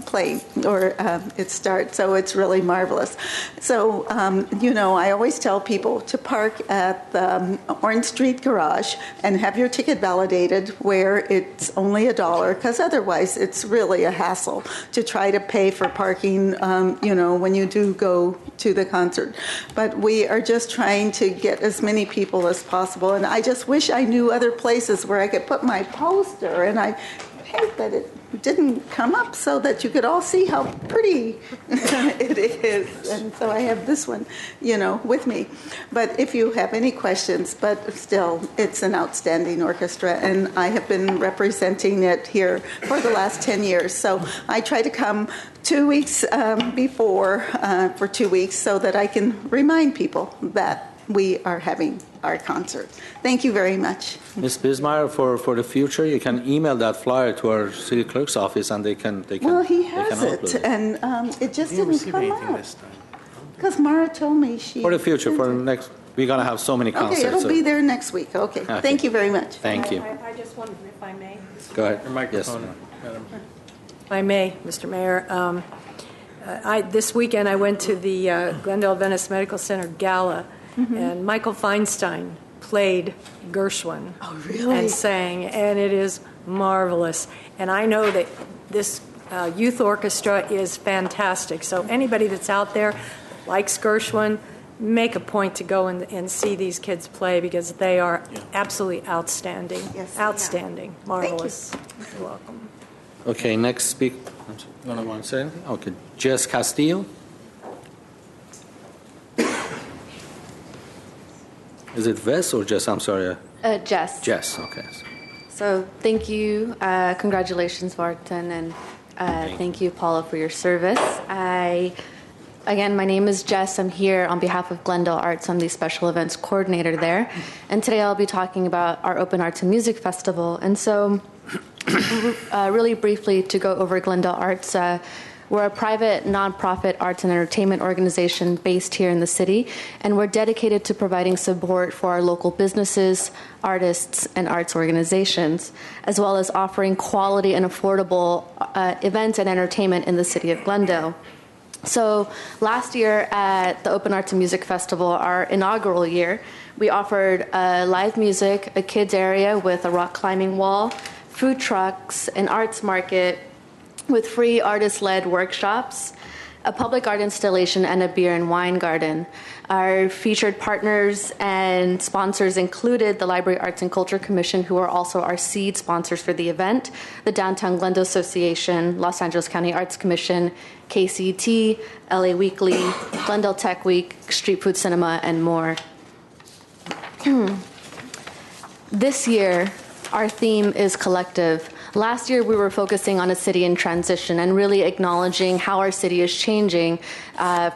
playing, or its start. So it's really marvelous. So, I always tell people to park at the Orange Street Garage and have your ticket validated where it's only $1, because otherwise it's really a hassle to try to pay for parking, when you do go to the concert. But we are just trying to get as many people as possible. And I just wish I knew other places where I could put my poster. And I hate that it didn't come up so that you could all see how pretty it is. And so I have this one, with me. But if you have any questions, but still, it's an outstanding orchestra, and I have been representing it here for the last 10 years. So I try to come 2 weeks before for 2 weeks so that I can remind people that we are having our concert. Thank you very much. Ms. Bismeyer, for the future, you can email that flyer to our city clerk's office, and they can. Well, he has it, and it just didn't come up. Because Mara told me she. For the future, for next, we're gonna have so many concerts. Okay, it'll be there next week. Okay. Thank you very much. Thank you. I just wondered if I may. Go ahead. Your microphone, Madam. If I may, Mr. Mayor. This weekend I went to the Glendale Venice Medical Center Gala. Mm-hmm. And Michael Feinstein played Gershwin. Oh, really? And sang, and it is marvelous. And I know that this youth orchestra is fantastic. So anybody that's out there likes Gershwin, make a point to go and see these kids play, because they are absolutely outstanding. Yes, outstanding. Marvelous. Thank you. You're welcome. Okay, next speaker. You want to say anything? Okay, Jess Castillo. Is it Vess or Jess? I'm sorry. Jess. Jess, okay. So thank you. Congratulations, Vartan, and thank you, Paula, for your service. Again, my name is Jess. I'm here on behalf of Glendale Arts. I'm the special events coordinator there. And today I'll be talking about our Open Arts and Music Festival. And so really briefly to go over Glendale Arts, we're a private, nonprofit arts and entertainment organization based here in the city, and we're dedicated to providing support for our local businesses, artists, and arts organizations, as well as offering quality and affordable events and entertainment in the city of Glendale. So last year at the Open Arts and Music Festival, our inaugural year, we offered live music, a kids area with a rock climbing wall, food trucks, an arts market, with free artist-led workshops, a public art installation, and a beer and wine garden. Our featured partners and sponsors included the Library Arts and Culture Commission, who are also our seed sponsors for the event, the Downtown Glendale Association, Los Angeles County Arts Commission, KCT, LA Weekly, Glendale Tech Week, Street Food Cinema, and more. This year, our theme is collective. Last year, we were focusing on a city in transition and really acknowledging how our city is changing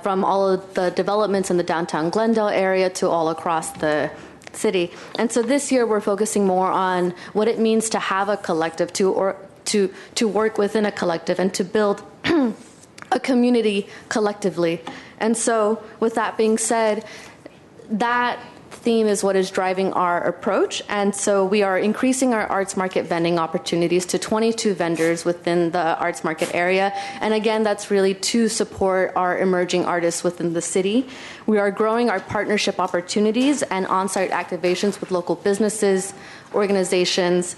from all of the developments in the downtown Glendale area to all across the city. And so this year, we're focusing more on what it means to have a collective, to work within a collective, and to build a community collectively. And so with that being said, that theme is what is driving our approach, and so we are increasing our arts market vending opportunities to 22 vendors within the arts market area, and again, that's really to support our emerging artists within the city. We are growing our partnership opportunities and on-site activations with local businesses, organizations,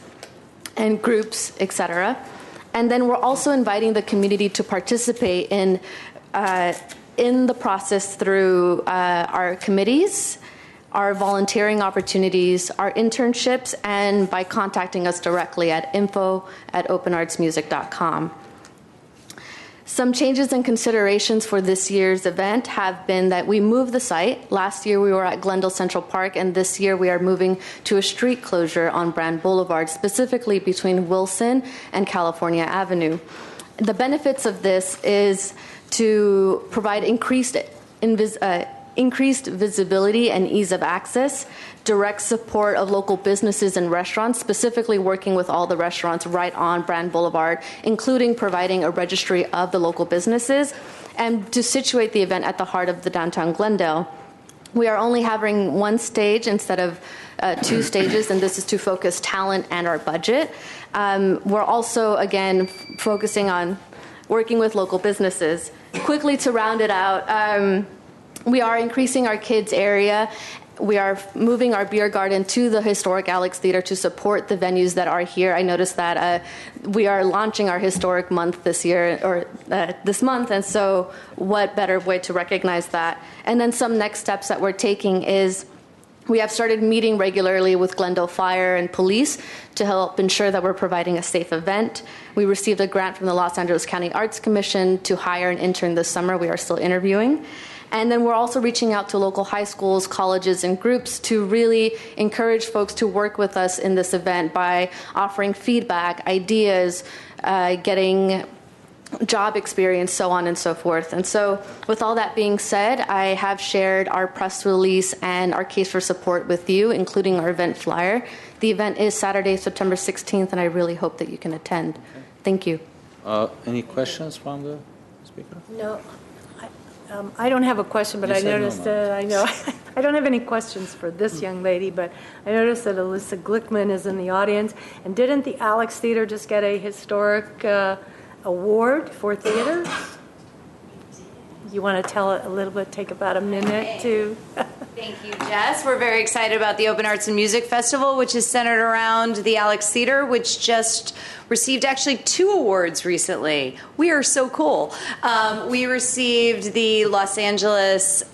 and groups, etc. And then we're also inviting the community to participate in the process through our committees, our volunteering opportunities, our internships, and by contacting us directly at info@openartsmusic.com. Some changes and considerations for this year's event have been that we moved the site. Last year we were at Glendale Central Park, and this year we are moving to a street closure on Brand Boulevard, specifically between Wilson and California Avenue. The benefits of this is to provide increased visibility and ease of access, direct support of local businesses and restaurants, specifically working with all the restaurants right on Brand Boulevard, including providing a registry of the local businesses, and to situate the event at the heart of the downtown Glendale. We are only having one stage instead of 2 stages, and this is to focus talent and our budget. We're also, again, focusing on working with local businesses. Quickly to round it out, we are increasing our kids area. We are moving our beer garden to the historic Alex Theater to support the venues that are here. I noticed that we are launching our historic month this year, or this month, and so what better way to recognize that? And then some next steps that we're taking is we have started meeting regularly with Glendale Fire and Police to help ensure that we're providing a safe event. We received a grant from the Los Angeles County Arts Commission to hire an intern this summer. We are still interviewing. And then we're also reaching out to local high schools, colleges, and groups to really encourage folks to work with us in this event by offering feedback, ideas, getting job experience, so on and so forth. And so with all that being said, I have shared our press release and our case for support with you, including our event flyer. The event is Saturday, September 16th, and I really hope that you can attend. Okay. Thank you. Any questions from the speaker? No. I don't have a question, but I noticed that I know I don't have any questions for this young lady, but I noticed that Alyssa Glickman is in the audience. And didn't the Alex Theater just get a historic award for theater? You want to tell it a little bit, take about a minute to... Thank you, Jess. We're very excited about the Open Arts and Music Festival, which is centered around the Alex Theater, which just received actually 2 awards recently. We are so cool. We received the Los Angeles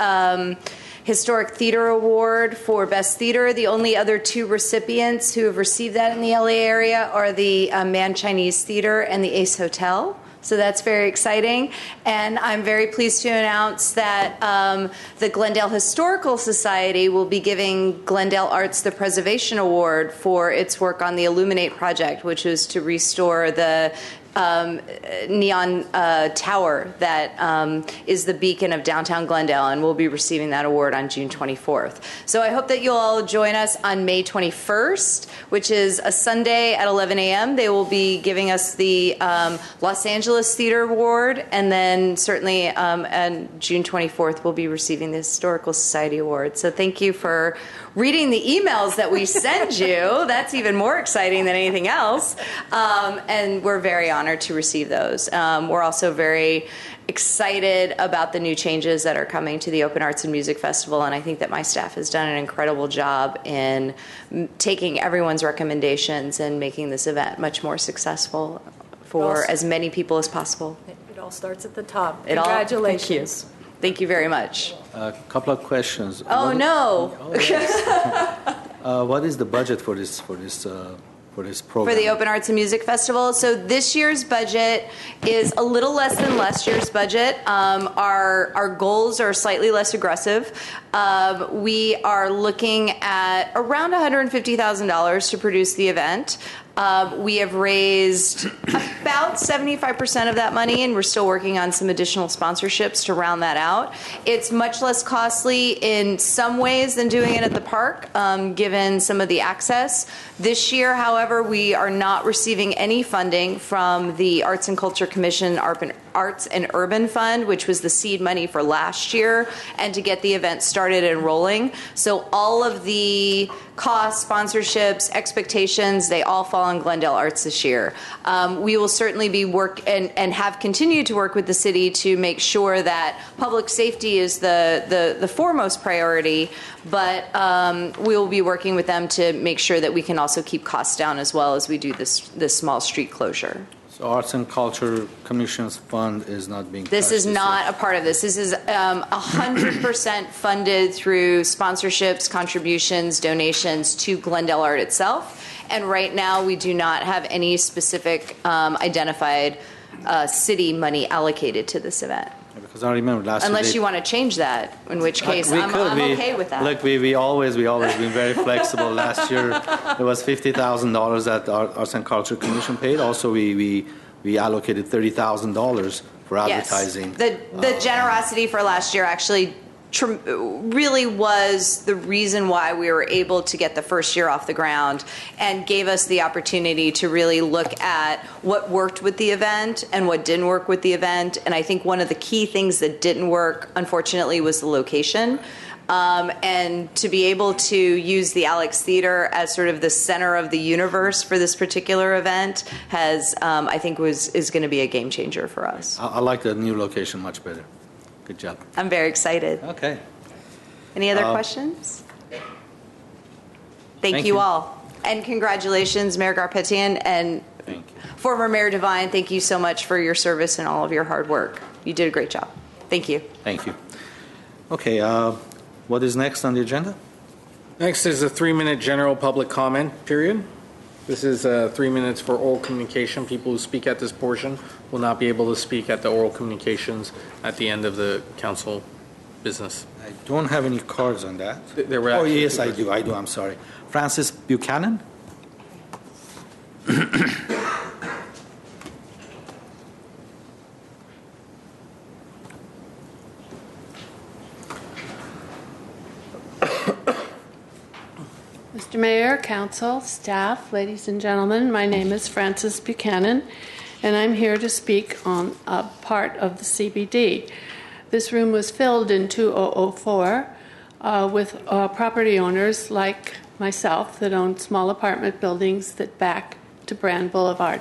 Historic Theater Award for Best Theater. The only other 2 recipients who have received that in the LA area are the Man Chinese Theater and the Ace Hotel. So that's very exciting. And I'm very pleased to announce that the Glendale Historical Society will be giving Glendale Arts the Preservation Award for its work on the Illuminate Project, which is to restore the neon tower that is the beacon of downtown Glendale, and we'll be receiving that award on June 24th. So I hope that you'll all join us on May 21st, which is a Sunday at 11 a.m. They will be giving us the Los Angeles Theater Award, and then certainly on June 24th we'll be receiving the Historical Society Award. So thank you for reading the emails that we send you. That's even more exciting than anything else. And we're very honored to receive those. We're also very excited about the new changes that are coming to the Open Arts and Music Festival, and I think that my staff has done an incredible job in taking everyone's recommendations and making this event much more successful for as many people as possible. It all starts at the top. It all- Congratulations. Thank you very much. A couple of questions. Oh, no. What is the budget for this program? For the Open Arts and Music Festival. So this year's budget is a little less than last year's budget. Our goals are slightly less aggressive. We are looking at around $150,000 to produce the event. We have raised about 75% of that money, and we're still working on some additional sponsorships to round that out. It's much less costly in some ways than doing it at the park, given some of the access. This year, however, we are not receiving any funding from the Arts and Culture Commission Arts and Urban Fund, which was the seed money for last year, and to get the event started and rolling. So all of the costs, sponsorships, expectations, they all fall on Glendale Arts this year. We will certainly be and have continued to work with the city to make sure that public safety is the foremost priority, but we will be working with them to make sure that we can also keep costs down as well as we do this small street closure. So Arts and Culture Commission's fund is not being This is not a part of this. This is 100% funded through sponsorships, contributions, donations to Glendale Art itself. And right now, we do not have any specific identified city money allocated to this event. Because I remember last year. Unless you want to change that, in which case I'm okay with that. Look, we always been very flexible. Last year it was $50,000 that Arts and Culture Commission paid. Also, we allocated $30,000 for advertising. Yes. The generosity for last year actually really was the reason why we were able to get the first year off the ground and gave us the opportunity to really look at what worked with the event and what didn't work with the event. And I think one of the key things that didn't work, unfortunately, was the location. And to be able to use the Alex Theater as sort of the center of the universe for this particular event has, I think, is going to be a game changer for us. I like the new location much better. Good job. I'm very excited. Okay. Any other questions? Thank you all. And congratulations, Mayor Garpetian and former Mayor Devine. Thank you so much for your service and all of your hard work. You did a great job. Thank you. Thank you. Okay, what is next on the agenda? Next is a 3-minute general public comment period. This is 3 minutes for oral communication. People who speak at this portion will not be able to speak at the oral communications at the end of the council business. I don't have any cards on that. There were oh, yes, I do. I'm sorry. Francis Buchanan? Mr. Mayor, Council, staff, ladies and gentlemen, my name is Frances Buchanan, and I'm here to speak on a part of the CBD. This room was filled in 2004 with property owners like myself that own small apartment buildings that back to Brand Boulevard.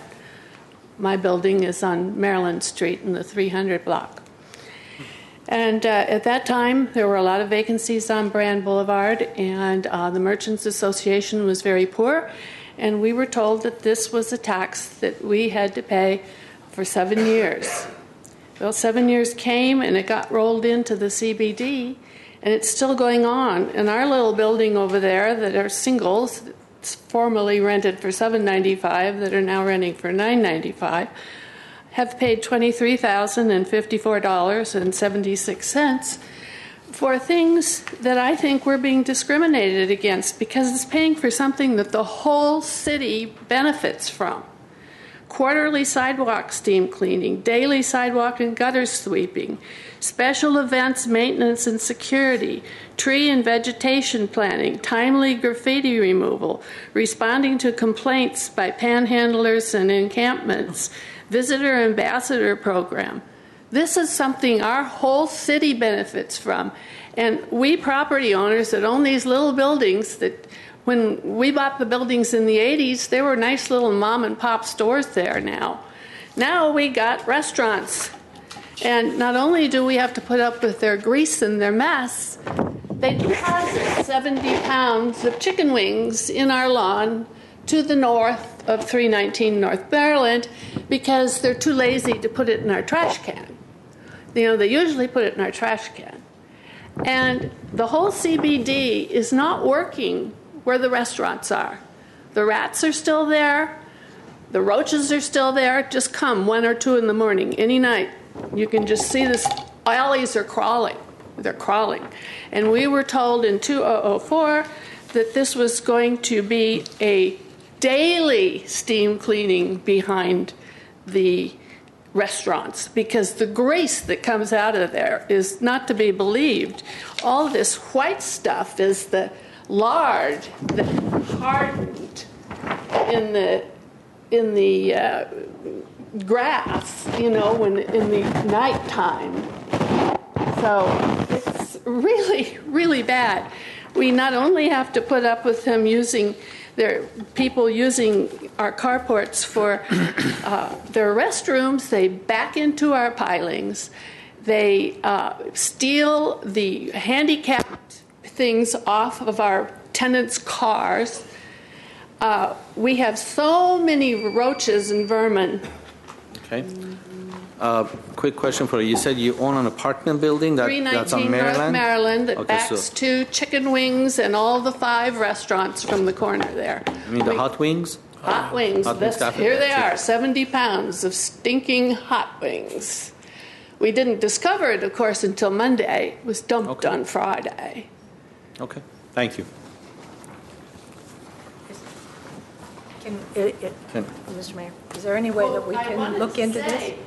My building is on Maryland Street in the 300 block. And at that time, there were a lot of vacancies on Brand Boulevard, and the Merchants Association was very poor, and we were told that this was a tax that we had to pay for 7 years. Well, 7 years came, and it got rolled into the CBD, and it's still going on. And our little building over there that are singles, it's formerly rented for $7.95, that are now renting for $9.95, have paid $23,054.76 for things that I think we're being discriminated against because it's paying for something that the whole city benefits from. Quarterly sidewalk steam cleaning, daily sidewalk and gutter sweeping, special events maintenance and security, tree and vegetation planting, timely graffiti removal, responding to complaints by panhandlers and encampments, visitor ambassador program. This is something our whole city benefits from. And we property owners that own these little buildings that when we bought the buildings in the 80s, there were nice little mom and pop stores there now. Now we got restaurants. And not only do we have to put up with their grease and their mess, they deposit 70 pounds of chicken wings in our lawn to the north of 319 North Maryland because they're too lazy to put it in our trash can. You know, they usually put it in our trash can. And the whole CBD is not working where the restaurants are. The rats are still there. The roaches are still there. Just come 1 or 2 in the morning, any night. You can just see this. Alleys are crawling. They're crawling. And we were told in 2004 that this was going to be a daily steam cleaning behind the restaurants because the grease that comes out of there is not to be believed. All this white stuff is the lard that hardened in the grass, you know, when in the nighttime. So it's really, really bad. We not only have to put up with them using people using our carports for their restrooms, they back into our pilings, they steal the handicapped things off of our tenants' cars. We have so many roaches and vermin. Okay. Quick question for you. You said you own an apartment building that's on 319 Maryland? North Maryland that Okay, backs to Chicken Wings and all the 5 restaurants from the corner there. You mean the hot wings? Hot wings. Hot Wings Cafe. Here they are, 70 pounds of stinking hot wings. We didn't discover it, of course, until Monday. It was dumped on Friday. Okay. Thank you. Mr. Mayor, is there any way that we can look into this?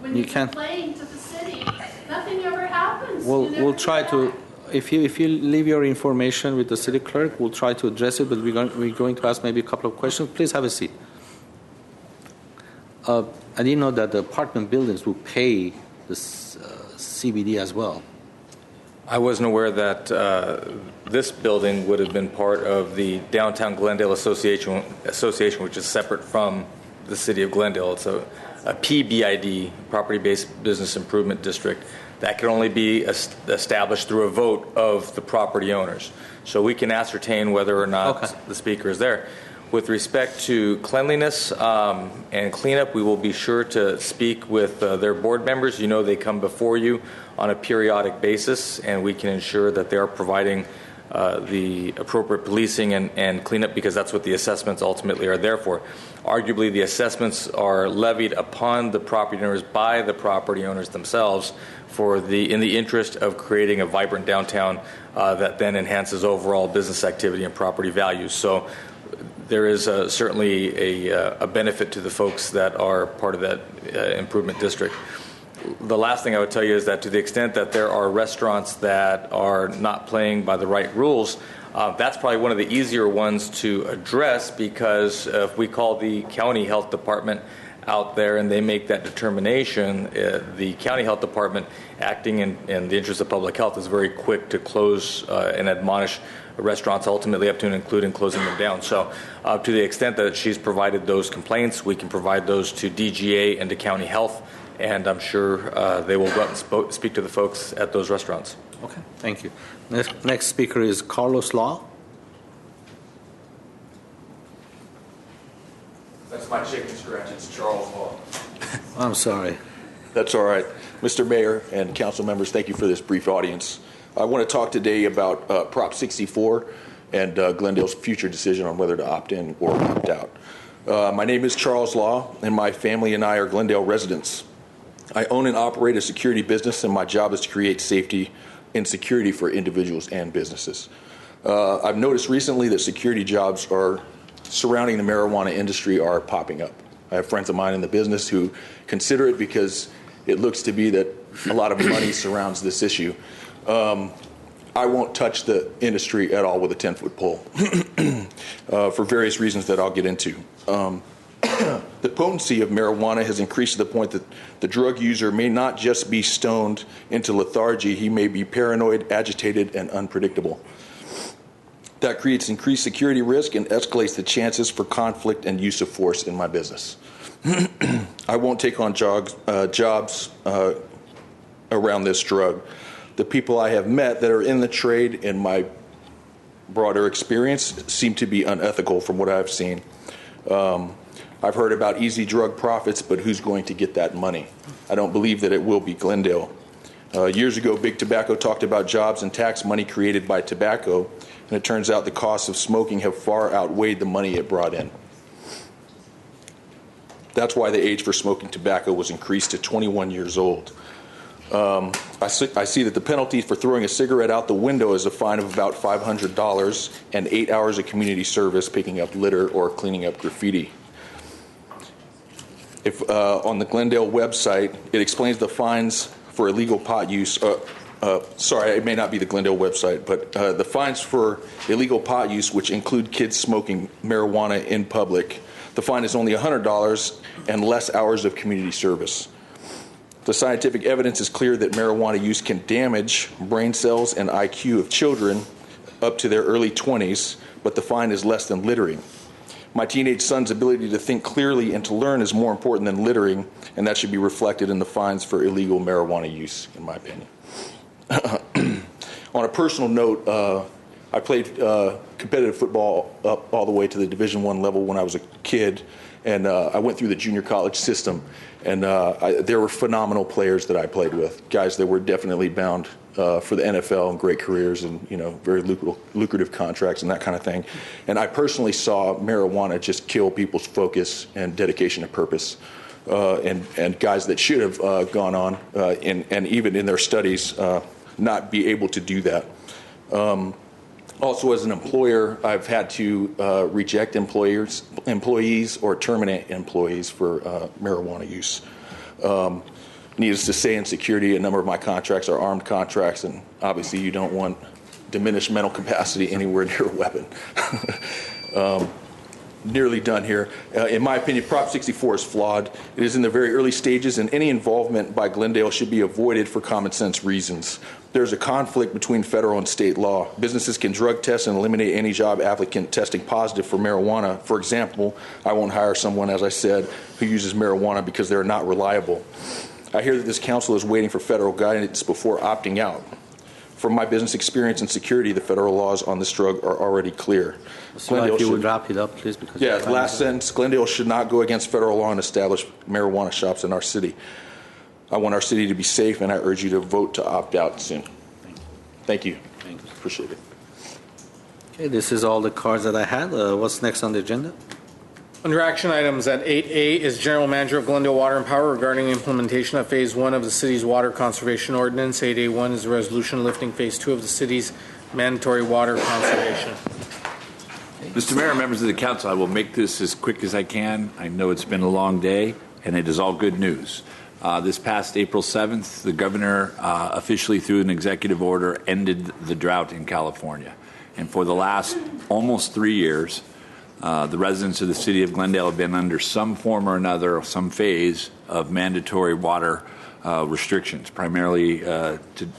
When You you can. complain to the city, nothing ever happens. We'll try to, if you leave your information with the city clerk, we'll try to address it, but we're going to ask maybe a couple of questions. Please have a seat. I didn't know that the apartment buildings will pay the CBD as well. I wasn't aware that this building would have been part of the Downtown Glendale Association, which is separate from the city of Glendale. It's a PBID, Property-Based Business Improvement District, that can only be established through a vote of the property owners. So we can ascertain whether or not the speaker is there. With respect to cleanliness and cleanup, we will be sure to speak with their board members. You know, they come before you on a periodic basis, and we can ensure that they are providing the appropriate policing and cleanup, because that's what the assessments ultimately are there for. Arguably, the assessments are levied upon the property owners by the property owners themselves in the interest of creating a vibrant downtown that then enhances overall business activity and property values. So there is certainly a benefit to the folks that are part of that improvement district. The last thing I would tell you is that to the extent that there are restaurants that are not playing by the right rules, that's probably one of the easier ones to address, because if we call the county health department out there and they make that determination, the county health department, acting in the interest of public health, is very quick to close and admonish restaurants, ultimately up to and including closing them down. So to the extent that she's provided those complaints, we can provide those to DGA and to county health, and I'm sure they will go out and speak to the folks at those restaurants. Okay, thank you. Next speaker is Carlos Law. That's my chicken scratch. It's Charles Law. I'm sorry. That's all right. Mr. Mayor and council members, thank you for this brief audience. I want to talk today about Prop 64 and Glendale's future decision on whether to opt in or opt out. My name is Charles Law, and my family and I are Glendale residents. I own and operate a security business, and my job is to create safety and security for individuals and businesses. I've noticed recently that security jobs surrounding the marijuana industry are popping up. I have friends of mine in the business who consider it because it looks to be that a lot of money surrounds this issue. I won't touch the industry at all with a 10-foot pole for various reasons that I'll get into. The potency of marijuana has increased to the point that the drug user may not just be stoned into lethargy, he may be paranoid, agitated, and unpredictable. That creates increased security risk and escalates the chances for conflict and use of force in my business. I won't take on jobs around this drug. The people I have met that are in the trade and my broader experience seem to be unethical from what I've seen. I've heard about easy drug profits, but who's going to get that money? I don't believe that it will be Glendale. Years ago, Big Tobacco talked about jobs and tax money created by tobacco, and it turns out the costs of smoking have far outweighed the money it brought in. That's why the age for smoking tobacco was increased to 21 years old. I see that the penalty for throwing a cigarette out the window is a fine of about $500 and 8 hours of community service picking up litter or cleaning up graffiti. If on the Glendale website, it explains the fines for illegal pot use. Sorry, it may not be the Glendale website, but the fines for illegal pot use, which include kids smoking marijuana in public, the fine is only $100 and less hours of community service. The scientific evidence is clear that marijuana use can damage brain cells and IQ of children up to their early 20s, but the fine is less than littering. My teenage son's ability to think clearly and to learn is more important than littering, and that should be reflected in the fines for illegal marijuana use, in my opinion. On a personal note, I played competitive football up all the way to the Division I level when I was a kid, and I went through the junior college system, and there were phenomenal players that I played with, guys that were definitely bound for the NFL and great careers and, you know, very lucrative contracts and that kind of thing. And I personally saw marijuana just kill people's focus and dedication to purpose. And guys that should have gone on and even in their studies not be able to do that. Also, as an employer, I've had to reject employees or terminate employees for marijuana use. Needless to say, in security, a number of my contracts are armed contracts, and obviously you don't want diminished mental capacity anywhere near a weapon. Nearly done here. In my opinion, Prop 64 is flawed. It is in the very early stages, and any involvement by Glendale should be avoided for common sense reasons. There's a conflict between federal and state law. Businesses can drug test and eliminate any job applicant testing positive for marijuana. For example, I won't hire someone, as I said, who uses marijuana because they're not reliable. I hear that this council is waiting for federal guidance before opting out. From my business experience in security, the federal laws on this drug are already clear. So if you would wrap it up, please. Because last sentence, Glendale should not go against federal law and establish marijuana shops in our city. I want our city to be safe, and I urge you to vote to opt out soon. Thank you. Appreciate it. Okay, this is all the cards that I had. What's next on the agenda? Under action items at 8A is General Manager of Glendale Water and Power regarding implementation of Phase 1 of the city's water conservation ordinance. 8A1 is a resolution lifting Phase 2 of the city's mandatory water conservation. Mr. Mayor, members of the council, I will make this as quick as I can. I know it's been a long day, and it is all good news. This past April 7th, the governor officially, through an executive order, ended the drought in California. And for the last almost 3 years, the residents of the city of Glendale have been under some form or another, some phase of mandatory water restrictions, primarily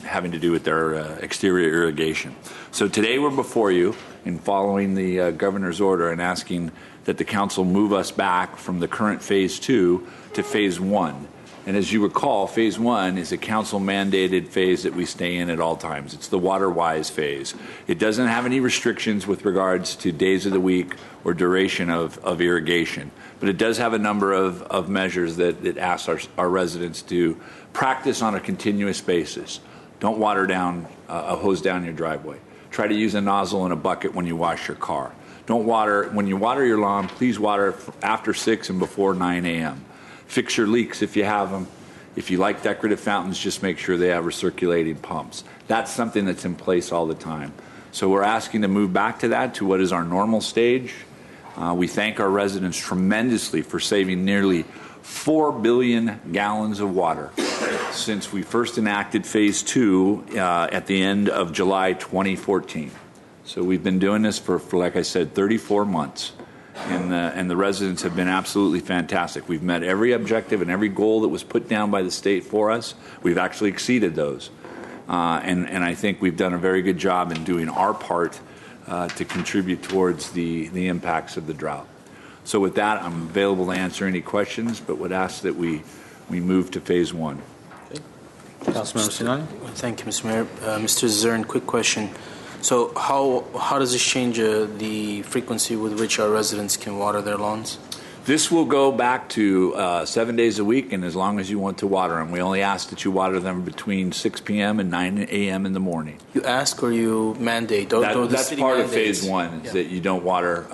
having to do with their exterior irrigation. So today we're before you in following the governor's order and asking that the council move us back from the current Phase 2 to Phase 1. And as you recall, Phase 1 is a council-mandated phase that we stay in at all times. It's the water-wise phase. It doesn't have any restrictions with regards to days of the week or duration of irrigation. But it does have a number of measures that it asks our residents to practice on a continuous basis. Don't water down a hose down your driveway. Try to use a nozzle in a bucket when you wash your car. Don't water, when you water your lawn, please water after 6 and before 9 a.m. Fix your leaks if you have them. If you like decorative fountains, just make sure they have recirculating pumps. That's something that's in place all the time. So we're asking to move back to that, to what is our normal stage. We thank our residents tremendously for saving nearly 4 billion gallons of water since we first enacted Phase 2 at the end of July 2014. So we've been doing this for like I said, 34 months. And the residents have been absolutely fantastic. We've met every objective and every goal that was put down by the state for us. We've actually exceeded those. And I think we've done a very good job in doing our part to contribute towards the impacts of the drought. So with that, I'm available to answer any questions, but would ask that we move to Phase 1. Councilmember Sinani. Thank you, Mr. Mayor. Mr. Zern, quick question. So how does this change the frequency with which our residents can water their lawns? This will go back to 7 days a week, and as long as you want to water them. We only ask that you water them between 6 p.m. and 9 a.m. in the morning. You ask or you mandate? That's part of phase one, is that you don't water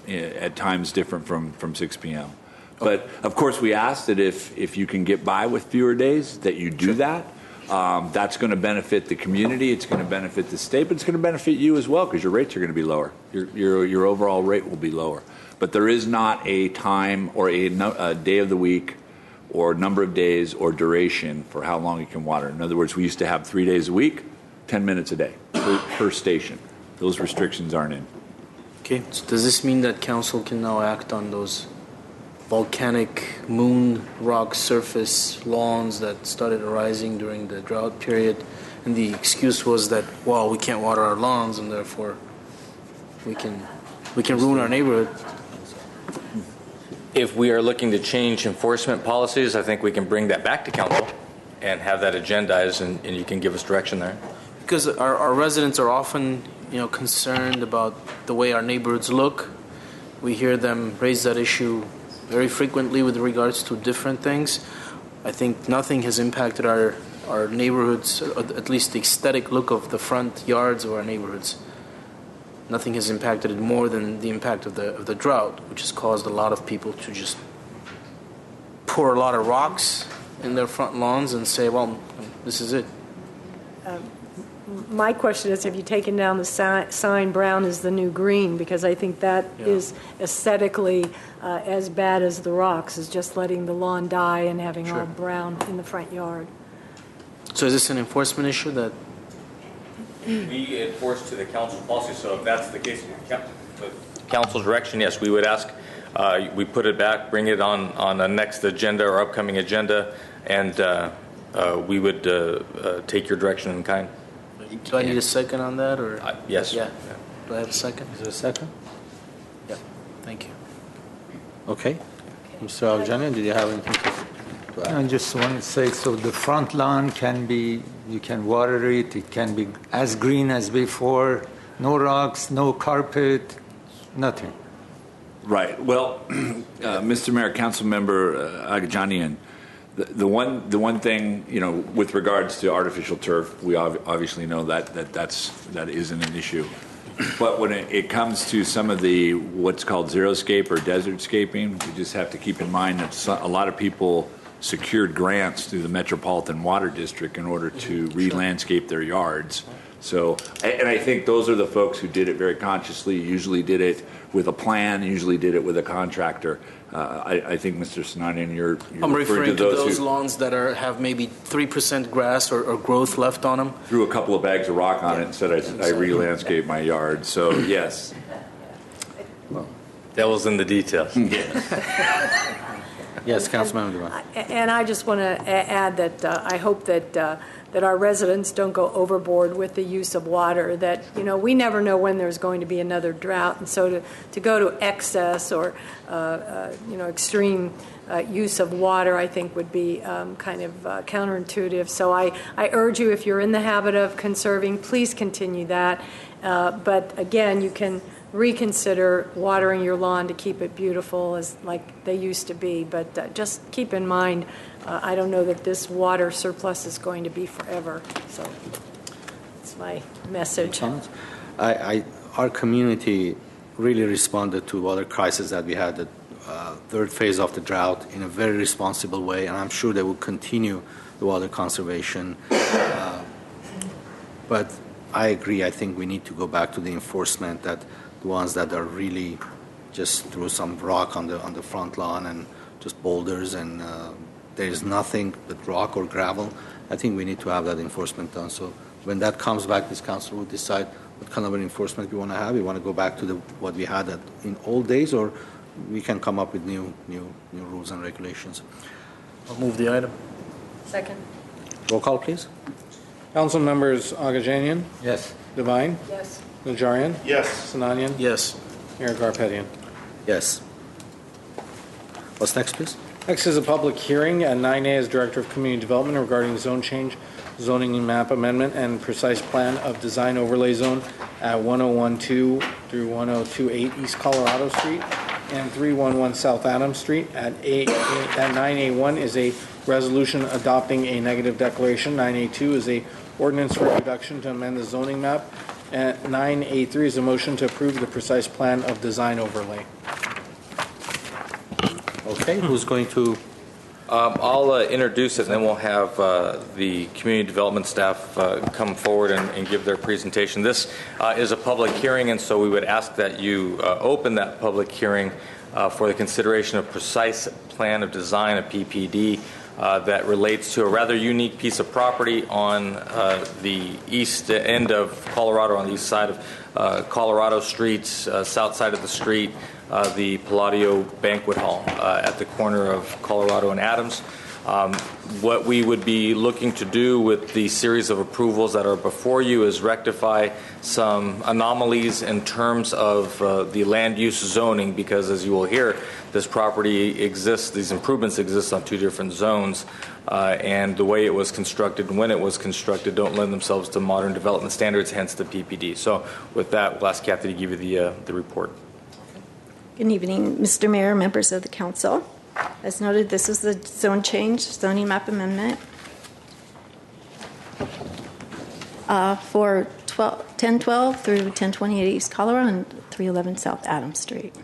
at times different from 6 p.m. But, of course, we ask that if you can get by with fewer days, that you do that. That's going to benefit the community. It's going to benefit the state, but it's going to benefit you as well because your rates are going to be lower. Your overall rate will be lower. But there is not a time or a day of the week or number of days or duration for how long you can water. In other words, we used to have 3 days a week, 10 minutes a day per station. Those restrictions aren't in. Okay. So does this mean that council can now act on those volcanic moon rock surface lawns that started arising during the drought period? And the excuse was that, well, we can't water our lawns and therefore we can ruin our neighborhood. If we are looking to change enforcement policies, I think we can bring that back to council and have that agendized, and you can give us direction there. Because our residents are often, concerned about the way our neighborhoods look. We hear them raise that issue very frequently with regards to different things. I think nothing has impacted our neighborhoods, at least the aesthetic look of the front yards of our neighborhoods. Nothing has impacted it more than the impact of the drought, which has caused a lot of people to just pour a lot of rocks in their front lawns and say, well, this is it. My question is, have you taken down the sign brown is the new green? Because I think that is aesthetically as bad as the rocks, is just letting the lawn die and having all brown in the front yard. So is this an enforcement issue that... We enforce to the council policy, so if that's the case, council's direction, yes, we would ask, we put it back, bring it on the next agenda or upcoming agenda, and we would take your direction in kind. Do I need a second on that, or? Yes. Yeah. Do I have a second? Is there a second? Yeah. Thank you. Okay. Mr. Aljanian, did you have anything to add? I just want to say, so the front lawn can be, you can water it, it can be as green as before, no rocks, no carpet, nothing. Right. Well, Mr. Mayor, Council Member Agajanian, the one thing, with regards to artificial turf, we obviously know that isn't an issue. But when it comes to some of the what's called xeriscape or desert scaping, we just have to keep in mind that a lot of people secured grants through the Metropolitan Water District in order to re-landscape their yards. So, and I think those are the folks who did it very consciously, usually did it with a plan, usually did it with a contractor. I think, Mr. Sinanian, you're I'm referring to those who lawns that have maybe 3% grass or growth left on them. threw a couple of bags of rock on it and said, I re-landscape my yard. So, yes. Well, devil's in the details. Yes, Councilmember Devine. And I just want to add that I hope that our residents don't go overboard with the use of water, that, we never know when there's going to be another drought. And so to go to excess or, extreme use of water, I think would be kind of counterintuitive. So I urge you, if you're in the habit of conserving, please continue that. But again, you can reconsider watering your lawn to keep it beautiful as like they used to be. But just keep in mind, I don't know that this water surplus is going to be forever. So that's my message. Our community really responded to water crisis that we had, the third phase of the drought, in a very responsible way, and I'm sure they will continue the water conservation. But I agree. I think we need to go back to the enforcement, that the ones that are really just threw some rock on the front lawn and just boulders and there is nothing but rock or gravel. I think we need to have that enforcement done. So when that comes back, this council will decide what kind of an enforcement we want to have. We want to go back to what we had in old days, or we can come up with new rules and regulations. I'll move the item. Second. Roll call, please. Council members Agajanian? Yes. Devine? Yes. Najarian? Yes. Sinanian? Yes. Mayor Garpetian. Yes. What's next, please? Next is a public hearing. At 9A is Director of Community Development regarding zone change zoning map amendment and precise plan of design overlay zone at 1012 through 1028 East Colorado Street and 311 South Adams Street. At 9A1 is a resolution adopting a negative declaration. 9A2 is a ordinance for introduction to amend the zoning map. At 9A3 is a motion to approve the precise plan of design overlay. Okay, who's going to? I'll introduce it, and then we'll have the community development staff come forward and give their presentation. This is a public hearing, and so we would ask that you open that public hearing for the consideration of precise plan of design, a PPD, that relates to a rather unique piece of property on the east end of Colorado, on the east side of Colorado Street, south side of the street, the Palladio Banquet Hall at the corner of Colorado and Adams. What we would be looking to do with the series of approvals that are before you is rectify some anomalies in terms of the land use zoning, because as you will hear, this property exists, these improvements exist on two different zones, and the way it was constructed and when it was constructed don't lend themselves to modern development standards, hence the PPD. So with that, we'll ask Kathy to give you the report. Good evening, Mr. Mayor, members of the council. As noted, this is the zone change, zoning map amendment for 1012 through 1028 East Colorado and 311 South Adams Street.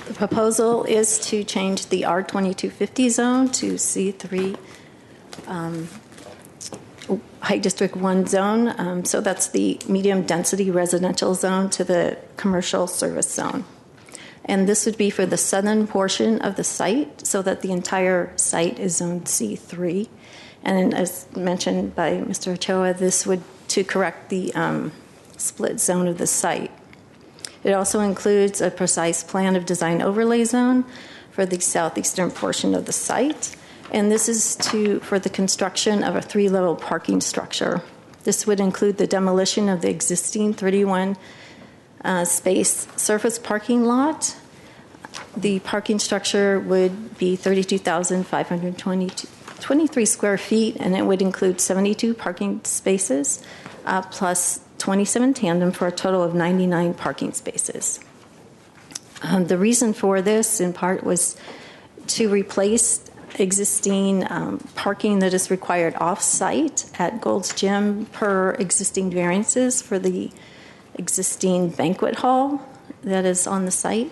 The proposal is to change the R2250 zone to C3 High District 1 zone. So that's the medium density residential zone to the commercial service zone. And this would be for the southern portion of the site, so that the entire site is zoned C3. And as mentioned by Mr. Ochoa, this would to correct the split zone of the site. It also includes a precise plan of design overlay zone for the southeastern portion of the site. And this is for the construction of a 3-level parking structure. This would include the demolition of the existing 31 space surface parking lot. The parking structure would be 32,523 square feet, and it would include 72 parking spaces plus 27 tandem for a total of 99 parking spaces. The reason for this, in part, was to replace existing parking that is required off-site at Gold's Gym per existing variances for the existing banquet hall that is on the site.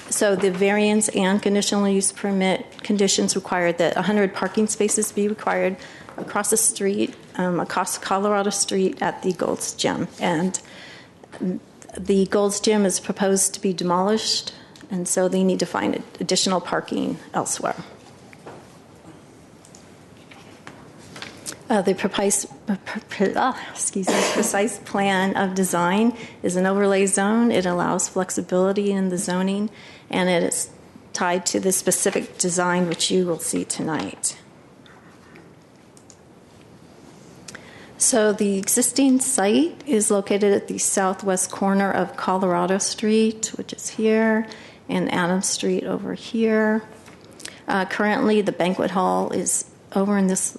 So the variance and conditional use permit conditions require that 100 parking spaces be required across the street, across Colorado Street at the Gold's Gym. And the Gold's Gym is proposed to be demolished, and so they need to find additional parking elsewhere. The precise plan of design is an overlay zone. It allows flexibility in the zoning, and it is tied to the specific design which you will see tonight. So the existing site is located at the southwest corner of Colorado Street, which is here, and Adams Street over here. Currently, the banquet hall is over in this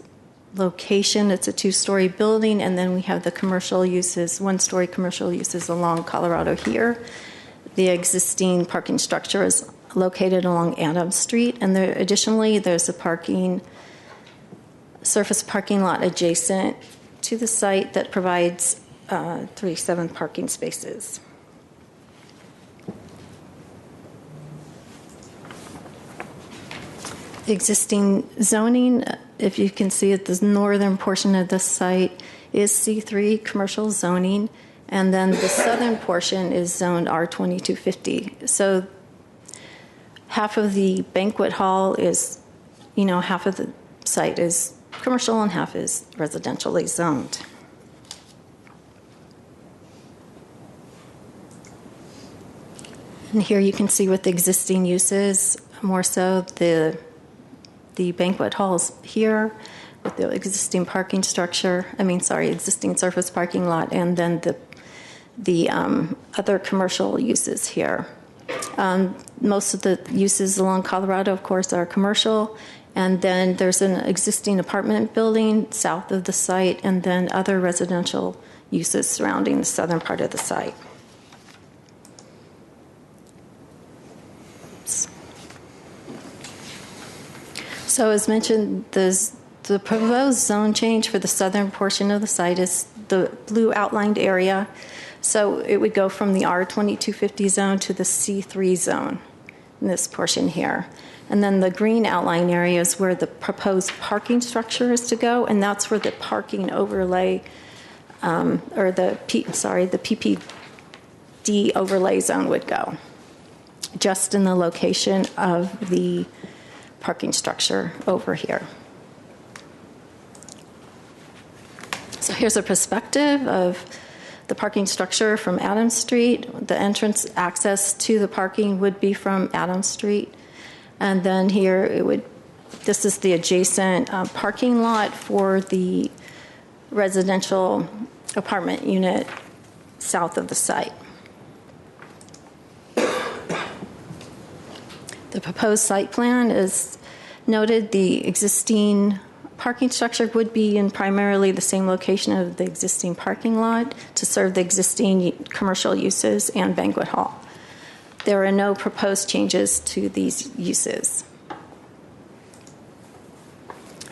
location. It's a 2-story building, and then we have the commercial uses, 1-story commercial uses along Colorado here. The existing parking structure is located along Adams Street, and additionally, there's a surface parking lot adjacent to the site that provides 37 parking spaces. The existing zoning, if you can see at the northern portion of the site, is C3 commercial zoning, and then the southern portion is zoned R2250. So half of the banquet hall is, half of the site is commercial and half is residentially zoned. And here you can see what the existing use is, more so the banquet halls here with the existing parking structure, existing surface parking lot, and then the other commercial uses here. Most of the uses along Colorado, of course, are commercial, And then there's an existing apartment building south of the site, and then other residential uses surrounding the southern part of the site. So as mentioned, the proposed zone change for the southern portion of the site is the blue outlined area. So it would go from the R2250 zone to the C3 zone in this portion here. And then the green outline area is where the proposed parking structure is to go, and that's where the parking overlay, the PPD overlay zone would go, just in the location of the parking structure over here. So here's a perspective of the parking structure from Adams Street. The entrance access to the parking would be from Adams Street. And then here this is the adjacent parking lot for the residential apartment unit south of the site. The proposed site plan is noted. The existing parking structure would be in primarily the same location of the existing parking lot to serve the existing commercial uses and banquet hall. There are no proposed changes to these uses.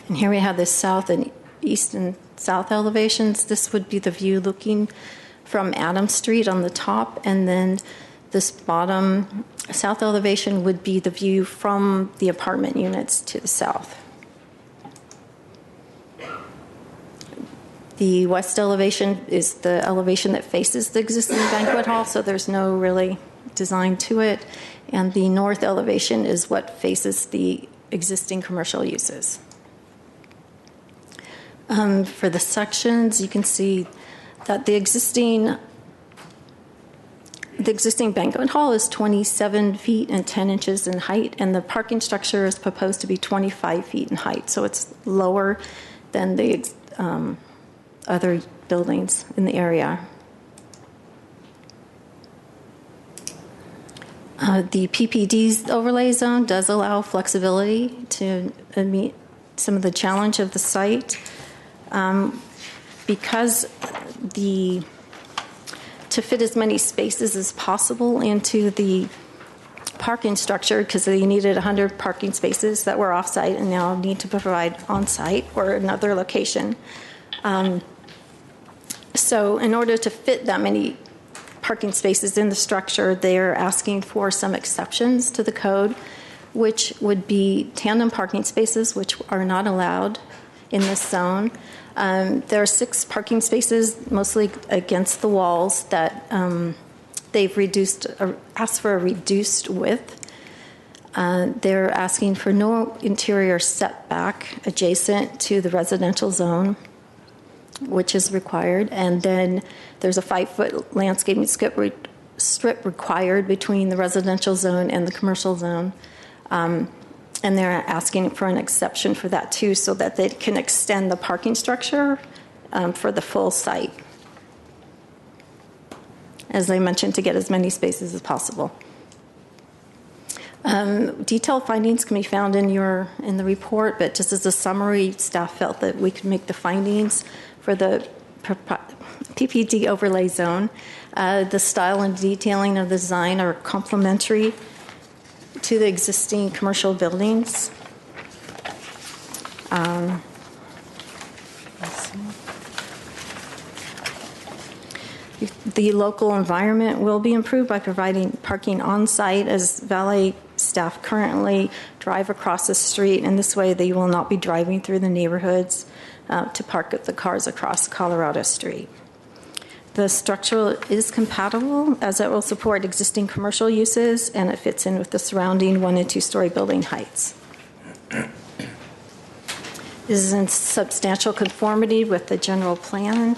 And here we have the south and east and south elevations. This would be the view looking from Adams Street on the top, and then this bottom south elevation would be the view from the apartment units to the south. The west elevation is the elevation that faces the existing banquet hall, so there's no really design to it. And the north elevation is what faces the existing commercial uses. For the sections, you can see that the existing banquet hall is 27 feet and 10 inches in height, and the parking structure is proposed to be 25 feet in height, so it's lower than the other buildings in the area. The PPD's overlay zone does allow flexibility to meet some of the challenge of the site, because to fit as many spaces as possible into the parking structure, because they needed 100 parking spaces that were off-site and now need to provide on-site or another location. So in order to fit that many parking spaces in the structure, they're asking for some exceptions to the code, which would be tandem parking spaces, which are not allowed in this zone. There are 6 parking spaces, mostly against the walls, that they've asked for a reduced width. They're asking for no interior setback adjacent to the residential zone, which is required. And then there's a 5-foot landscaping strip required between the residential zone and the commercial zone. And they're asking for an exception for that too, so that they can extend the parking structure for the full site, as I mentioned, to get as many spaces as possible. Detailed findings can be found in the report, but just as a summary, staff felt that we could make the findings for the PPD overlay zone. The style and detailing of the design are complementary to the existing commercial buildings. The local environment will be improved by providing parking on site, as valet staff currently drive across the street, and this way they will not be driving through the neighborhoods to park the cars across Colorado Street. The structure is compatible, as it will support existing commercial uses, and it fits in with the surrounding 1- and 2-story building heights. This is in substantial conformity with the general plan.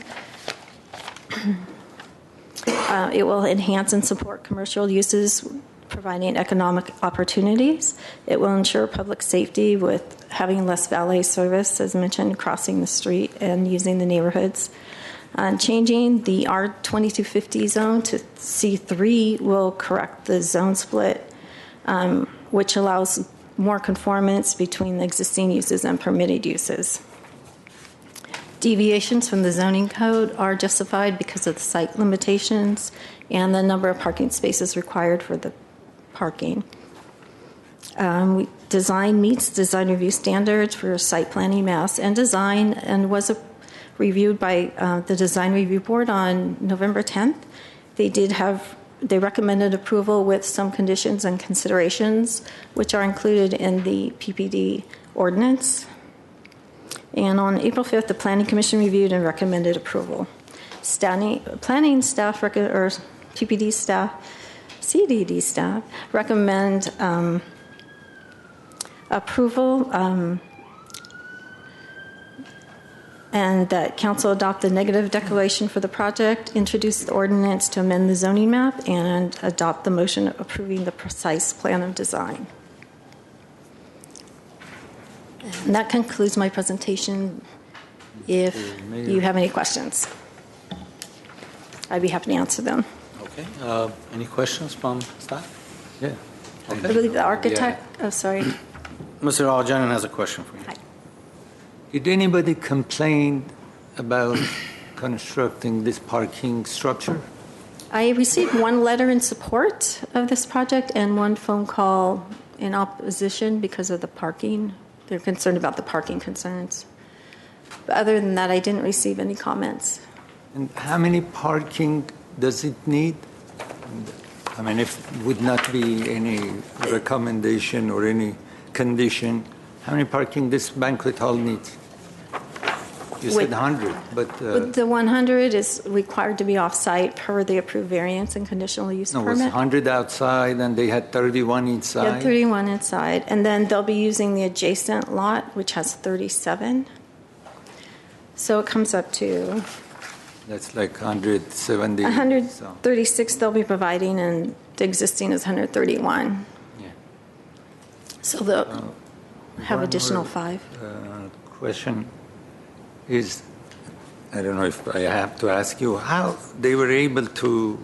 It will enhance and support commercial uses, providing economic opportunities. It will ensure public safety with having less valet service, as mentioned, crossing the street and using the neighborhoods. Changing the R2250 zone to C3 will correct the zone split, which allows more conformance between the existing uses and permitted uses. Deviations from the zoning code are justified because of the site limitations and the number of parking spaces required for the parking. Design meets design review standards for site planning, mass, and design, and was reviewed by the design review board on November 10th. They recommended approval with some conditions and considerations, which are included in the PPD ordinance. And on April 5th, the Planning Commission reviewed and recommended approval. Planning staff, or PPD staff, CDD staff, recommend approval and that council adopt the negative declaration for the project, introduce the ordinance to amend the zoning map, and adopt the motion approving the precise plan of design. And that concludes my presentation. If you have any questions, I'd be happy to answer them. Okay. Any questions from staff? Yeah. Okay. I believe the architect, sorry. Mr. Aljanin has a question for you. Hi. Did anybody complain about constructing this parking structure? I received one letter in support of this project and one phone call in opposition because of the parking. They're concerned about the parking concerns. But other than that, I didn't receive any comments. And how many parking does it need? I mean, if would not be any recommendation or any condition, how many parking this banquet hall needs? You said 100, but... the 100 is required to be off-site per the approved variance and conditional use no, permit. it was 100 outside, and they had 31 inside. Yeah, 31 inside. And then they'll be using the adjacent lot, which has 37. So it comes up to... That's like 170. 136 they'll be providing, and the existing is 131. Yeah. So they'll have additional 5. Question is, I don't know if I have to ask you, how they were able to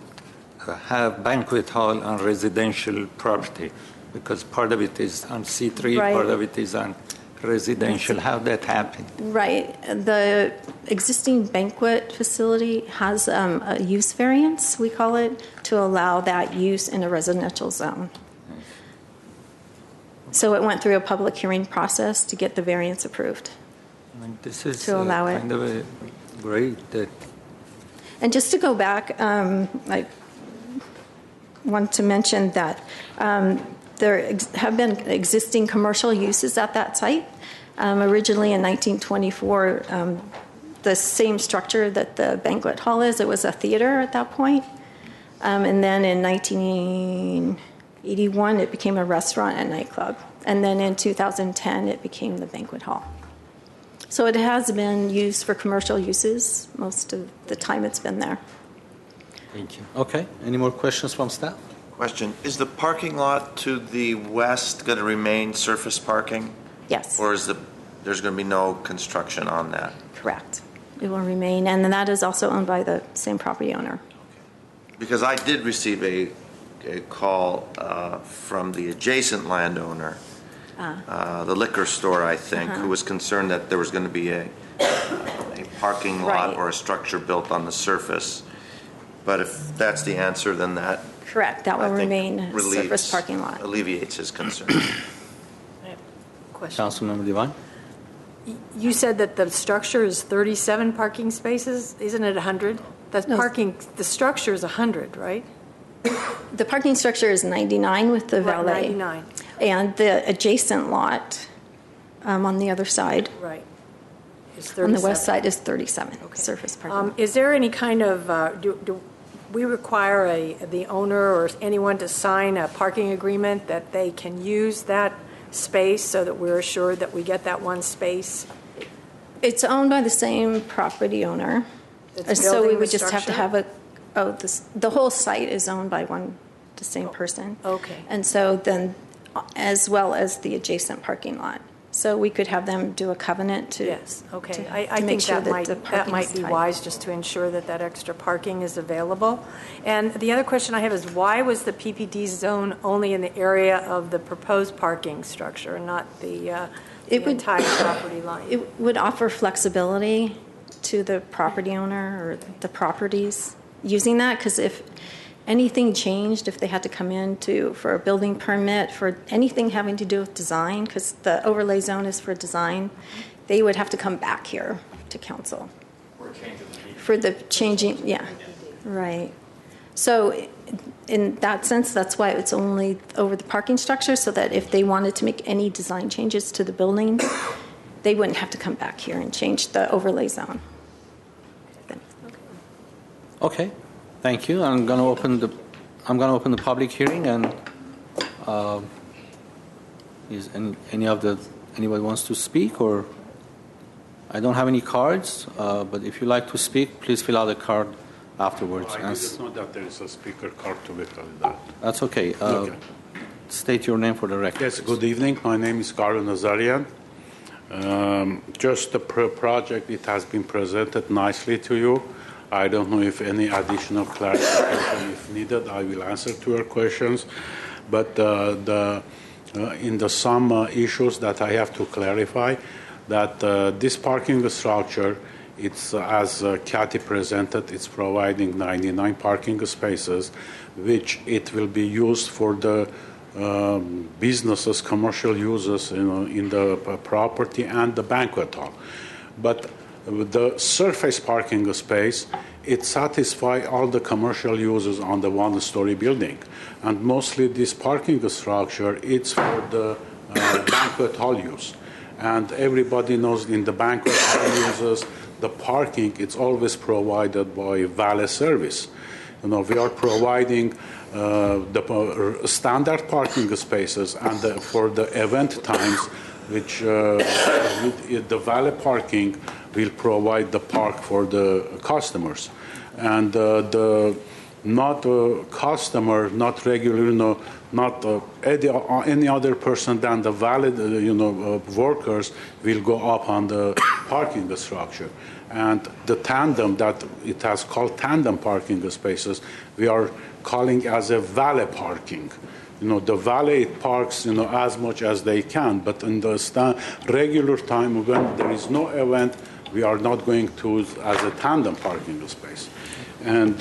have banquet hall on residential property, because part of it is on C3, Right. part of it is on residential. How that happened? Right. The existing banquet facility has a use variance, we call it, to allow that use in a residential zone. So it went through a public hearing process to get the variance approved. I mean, this is To allow it. kind of great that. And just to go back, I want to mention that there have been existing commercial uses at that site. Originally in 1924, the same structure that the banquet hall is, it was a theater at that point. And then in 1981, it became a restaurant and nightclub. And then in 2010, it became the banquet hall. So it has been used for commercial uses most of the time it's been there. Thank you. Okay. Any more questions from staff? Question. Is the parking lot to the west going to remain surface parking? Yes. Or is there's going to be no construction on that? Correct. It will remain, and then that is also owned by the same property owner. Because I did receive a call from the adjacent landowner, the liquor store, I think, who was concerned that there was going to be a parking lot Right. or a structure built on the surface. But if that's the answer, then that Correct. That will I think remain a surface relieves- parking lot. alleviates his concern. Question. Councilmember Devine? You said that the structure is 37 parking spaces. Isn't it 100? The No. the structure is 100, right? The parking structure is 99 with the Right, valet. 99. And the adjacent lot on the other side, Right. It's on the west 37. side, is 37 surface parking. Is there any kind of, do we require the owner or anyone to sign a parking agreement that they can use that space so that we're assured that we get that one space? It's owned by the same property owner. That's So we building would the just have to structure? have the whole site is owned by the same person. Okay. And so then, as well as the adjacent parking lot. So we could have them do a covenant to. Yes, okay. to- I to make think sure that the might parking is be tight. wise, just to ensure that that extra parking is available. And the other question I have is, why was the PPD zone only in the area of the proposed parking structure and not the entire property line? It would offer flexibility to the property owner or the properties using that, because if anything changed, if they had to come in for a building permit, for anything having to do with design, because the overlay zone is for design, they would have to come back here to council. For the changing, yeah, right. So in that sense, that's why it's only over the parking structure, so that if they wanted to make any design changes to the building, they wouldn't have to come back here and change the overlay zone. Okay, thank you. I'm going to open the public hearing, and is anybody wants to speak? Or I don't have any cards, but if you like to speak, please fill out a card afterwards. I didn't know that there is a speaker card to be filled out. That's okay. Okay. State your name for the record. Yes, good evening. My name is Karl Nazarian. Just the project, it has been presented nicely to you. I don't know if any additional clarification if needed. I will answer to your questions. But in the some issues that I have to clarify, that this parking structure, it's as Kathy presented, it's providing 99 parking spaces, which it will be used for the businesses, commercial uses in the property and the banquet hall. But the surface parking space, it satisfies all the commercial uses on the one-story building. And mostly this parking structure, it's for the banquet hall use. And everybody knows in the banquet hall uses, the parking, it's always provided by valet service. We are providing the standard parking spaces, and for the event times, which the valet parking will provide the park for the customers. And the not customer, not regular, not any other person than the valid, workers will go up on the parking structure. And the tandem that it has called tandem parking spaces, we are calling as a valet parking. The valet parks, as much as they can, but in the regular time when there is no event, we are not going to use as a tandem parking space. And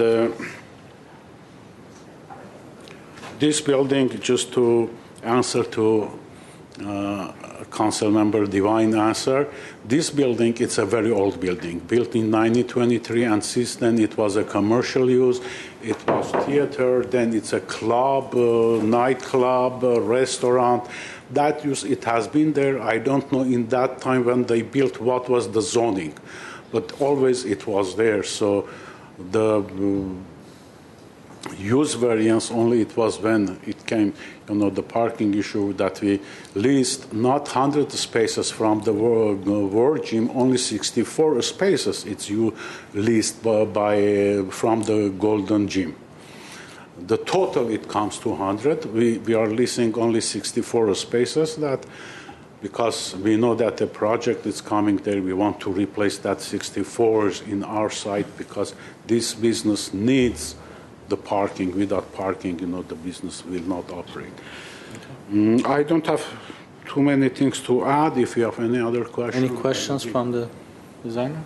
this building, just to answer to Council Member Divine answer, this building, it's a very old building, built in 1923, and since then it was a commercial use. It was theater, then it's a club, nightclub, restaurant. That use, it has been there. I don't know in that time when they built what was the zoning, but always it was there. So the use variance only it was when it came, the parking issue that we leased not 100 spaces from the World Gym, only 64 spaces it's leased from the Golden Gym. The total it comes to 100. We are leasing only 64 spaces that because we know that the project is coming there, we want to replace that 64s in our site because this business needs the parking. Without parking, the business will not operate. Okay. I don't have too many things to add. If you have any other questions. Any questions from the designer?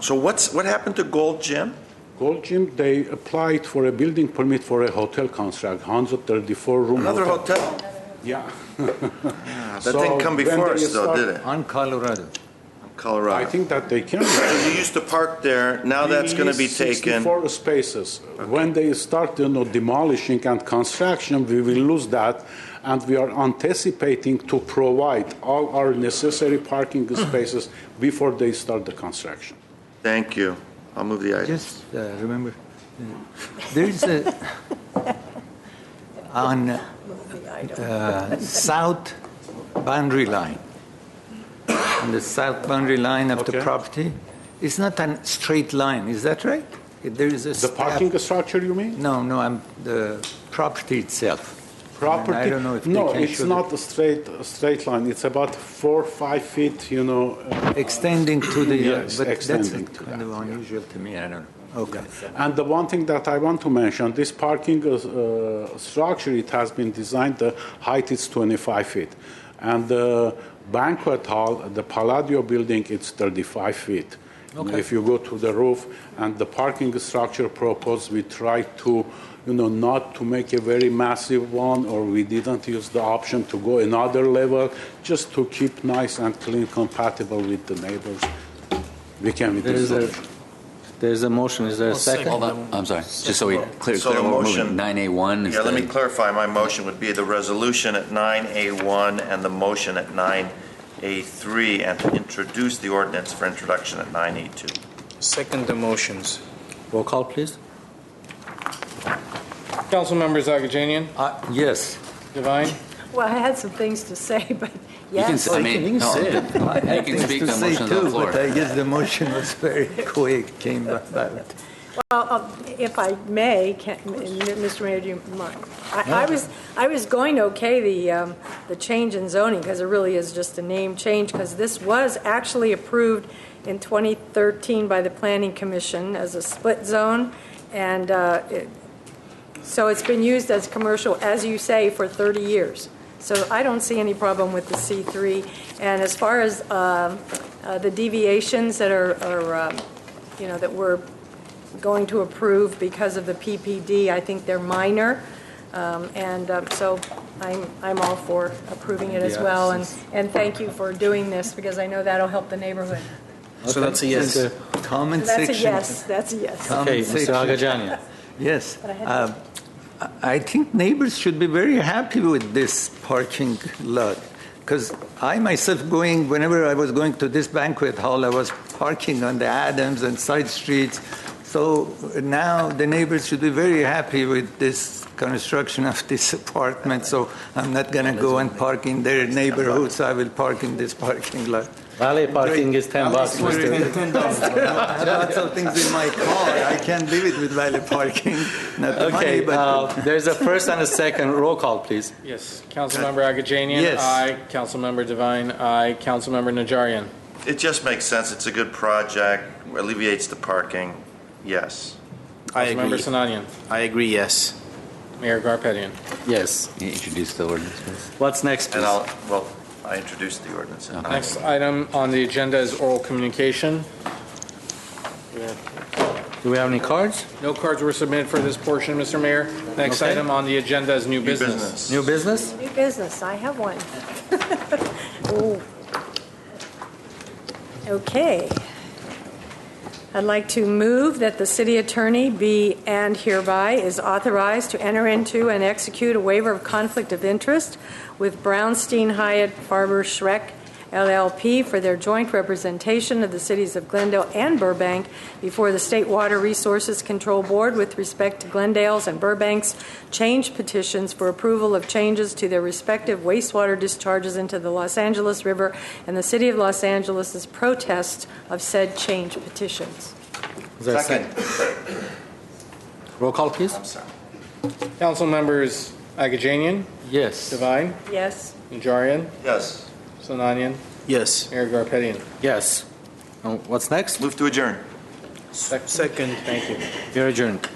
So what happened to Gold Gym? Gold Gym, they applied for a building permit for a hotel construct, 134 room. Another hotel? Yeah. That didn't come before us, though, did it? On Colorado. I think that they can. So you used to park there. Now that's going to be taken. 64 spaces. Okay. When they start, demolishing and construction, we will lose that, and we are anticipating to provide all our necessary parking spaces before they start the construction. Thank you. I'll move the item. Just remember, there's on south boundary line. On the south boundary line of the property, it's not a straight line. Is that right? There is a the parking structure, you mean? No, the property itself. property. I don't know if no, they can it's show not a straight line. It's about 4 or 5 feet, extending to the. Yes, but extending that's to kind of unusual to me. I don't know. Okay. And the one thing that I want to mention, this parking structure, it has been designed, the height is 25 feet. And the banquet hall, the Palladio building, it's 35 feet. Okay. If you go to the roof, and the parking structure proposed, we tried to, not to make a very massive one, or we didn't use the option to go another level, just to keep nice and clean, compatible with the neighbors. We can with this solution. There's a motion. Is there a second? Hold on. I'm sorry. Just so we clear So the what we're motion- moving. 9A1 is Yeah, let me the, clarify. My motion would be the resolution at 9A1 and the motion at 9A3, and to introduce the ordinance for introduction at 9A2. Second the motions. Roll call, please. Council members Agajanian, Yes. Devine, Well, I had some things to say, but you can, yes. I mean, You can no, say it. you can speak to the say motion on the too, floor. but I guess the motion was very quick, came about. Well, if I may, Mr. Mayor, do you mind? I was going to okay the change in zoning, because it really is just a name change, because this was actually approved in 2013 by the Planning Commission as a split zone, and so it's been used as commercial, as you say, for 30 years. So I don't see any problem with the C3. And as far as the deviations that are that we're going to approve because of the PPD, I think they're minor. So I'm all for approving it as well. And thank you for doing this, because I know that'll help the neighborhood. So that's a yes. Comment That's a section. yes. That's a yes. Okay, Mr. Agajanian. Yes. But I had I think neighbors should be very happy with this parking lot, because I myself whenever I was going to this banquet hall, I was parking on the Adams and side streets. So now the neighbors should be very happy with this construction of this apartment. So I'm not going to go and park in their neighborhood, so I will park in this parking lot. Valet parking is $10, Mr. I have lots of things in my car. I can't leave it with valet parking. Not the Okay, money, but there's a first and a second. Roll call, please. yes. Councilmember Agajanian, Yes. aye. Councilmember Devine, aye. Councilmember Najarian. It just makes sense. It's a good project, alleviates the parking. Yes. I agree. Councilmember Sinanian, I agree, yes. Mayor Garpetian. Yes. You introduce the ordinance, please. What's next, please? And I introduced the ordinance. at 9A1. Next item on the agenda is oral communication. Do we have any cards? No cards were submitted for this portion, Mr. Mayor. Next Okay. item on the agenda is new business. New business? New business. I have one. Ooh. Okay. I'd like to move that the city attorney be and hereby is authorized to enter into and execute a waiver of conflict of interest with Brownstein Hyatt Farber Schreck LLP for their joint representation of the cities of Glendale and Burbank before the State Water Resources Control Board with respect to Glendale's and Burbank's change petitions for approval of changes to their respective wastewater discharges into the Los Angeles River and the City of Los Angeles' protest of said change petitions. Is there a Second. Roll call, please. I'm sorry. Council members Agajanian, Yes. Devine, Yes. Najarian, Yes. Sinanian, Yes. Mayor Garpetian. Yes. What's next? Move to adjourn. Second. Thank you. You're adjourned.